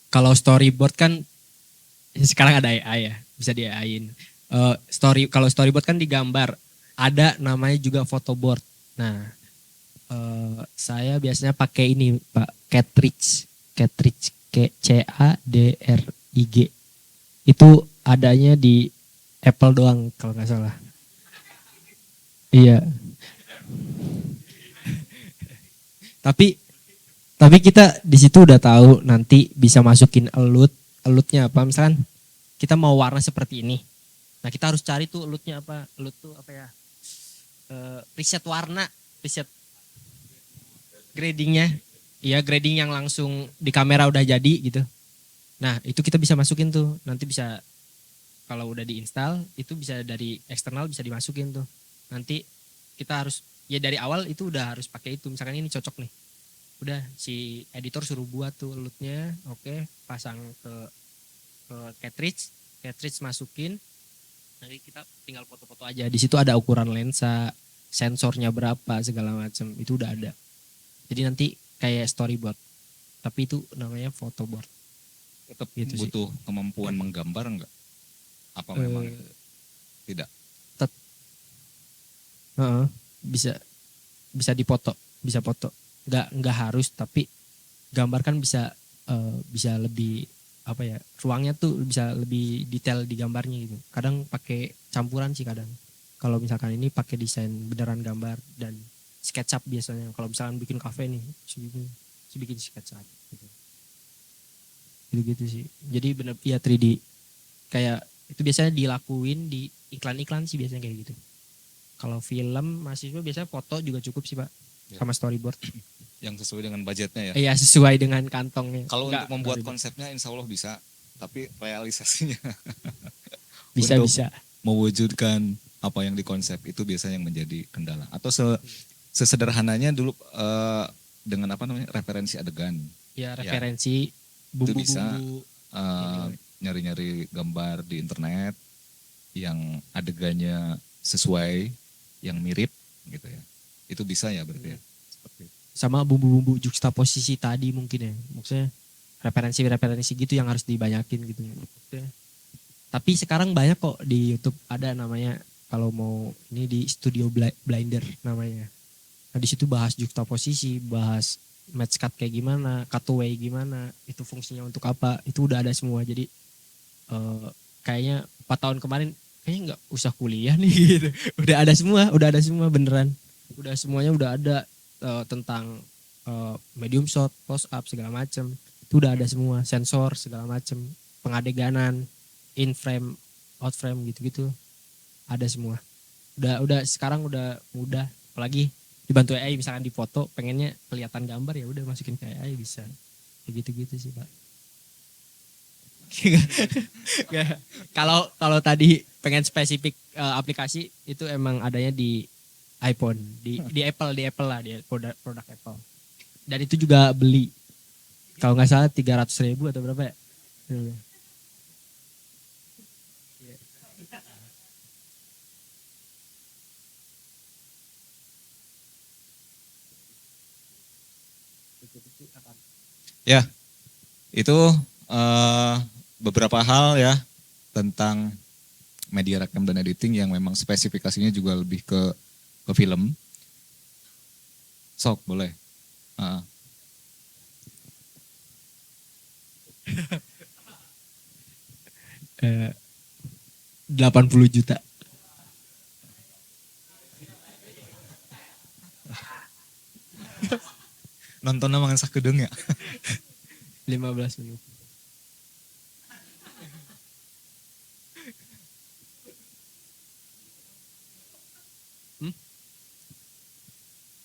Speaker 3: kalau storyboard kan sekarang ada AI ya, bisa di AI-in. Kalau storyboard kan digambar, ada namanya juga photoboard. Nah, saya biasanya pakai ini Pak, Cartridge, CADRIG. Itu adanya di Apple doang kalau nggak salah. Iya. Tapi kita di situ udah tahu nanti bisa masukin elutnya apa, misalkan kita mau warna seperti ini. Nah, kita harus cari tuh elutnya apa. Elut tuh apa ya? Preset warna, preset gradingnya. Iya, grading yang langsung di kamera udah jadi gitu. Nah, itu kita bisa masukin tuh. Nanti bisa kalau udah diinstal itu bisa dari eksternal bisa dimasukin tuh. Nanti kita harus ya dari awal itu udah harus pakai itu. Misalkan ini cocok nih. Udah si editor suruh buat tuh elutnya, oke, pasang ke cartridge masukin. Nanti kita tinggal foto-foto aja. Di situ ada ukuran lensa, sensornya berapa, segala macam. Itu udah ada. Jadi nanti kayak storyboard. Tapi itu namanya photoboard.
Speaker 1: Tetap
Speaker 3: gitu
Speaker 1: butuh
Speaker 3: sih.
Speaker 1: kemampuan menggambar enggak? Apa memang tidak?
Speaker 3: Bisa dipoto, bisa foto. Nggak harus, tapi gambar kan bisa lebih apa ya, ruangnya tuh bisa lebih detail di gambarnya gitu. Kadang pakai campuran sih kadang. Kalau misalkan ini pakai desain beneran gambar dan SketchUp biasanya. Kalau misalkan bikin kafe nih, bikin SketchUp gitu sih. Jadi bener ya 3D kayak itu biasanya dilakuin di iklan-iklan sih biasanya kayak gitu. Kalau film mahasiswa biasanya foto juga cukup sih Pak, sama storyboard.
Speaker 1: Yang sesuai dengan budgetnya ya?
Speaker 3: Iya, sesuai dengan kantongnya.
Speaker 1: Kalau untuk membuat konsepnya insya Allah bisa, tapi realisasinya
Speaker 3: bisa.
Speaker 1: Mewujudkan apa yang dikonsep itu biasanya yang menjadi kendala. Atau sesederhananya dulu dengan apa namanya referensi adegan.
Speaker 3: Ya, referensi bumbu-bumbu.
Speaker 1: Itu bisa nyari-nyari gambar di internet yang adegannya sesuai, yang mirip gitu ya. Itu bisa ya berarti ya. Seperti itu.
Speaker 3: Sama bumbu-bumbu juxtaposisi tadi mungkin ya. Maksudnya referensi gitu yang harus dibanyakin gitu. Maksudnya. Tapi sekarang banyak kok di YouTube ada namanya, kalau mau ini di Studio Blender namanya. Nah, di situ bahas juxtaposisi, bahas match cut kayak gimana, cutaway gimana, itu fungsinya untuk apa, itu udah ada semua. Jadi kayaknya 4 tahun kemarin kayaknya nggak usah kuliah nih gitu. Udah ada semua beneran. Udah semuanya udah ada tentang medium shot, close up segala macam. Itu udah ada semua, sensor segala macam, pengadeganan, in frame, out frame gitu-gitu. Ada semua. Udah sekarang udah mudah, apalagi dibantu AI misalkan di foto pengennya kelihatan gambar ya udah masukin ke AI bisa. Kayak gitu-gitu sih, Pak. Kalau tadi pengen spesifik aplikasi itu emang adanya di iPhone di Apple lah, di produk Apple. Dan itu juga beli, kalau nggak salah 300.000 atau berapa ya?
Speaker 1: Ya, itu beberapa hal ya tentang media rekam dan editing yang memang spesifikasinya juga lebih ke film. Sok, boleh.
Speaker 3: 80 juta.
Speaker 1: Nonton sama sakedeng ya.
Speaker 3: 15 menit.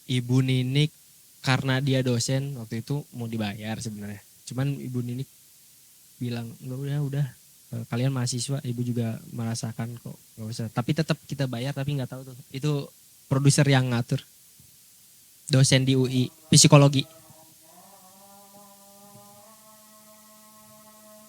Speaker 3: Ibu Ninik karena dia dosen waktu itu mau dibayar sebenarnya. Cuman Ibu Ninik bilang enggak udah kalian mahasiswa, ibu juga merasakan kok, nggak usah. Tapi tetap kita bayar, tapi nggak tahu tuh. Itu produser yang ngatur. Dosen di UI psikologi.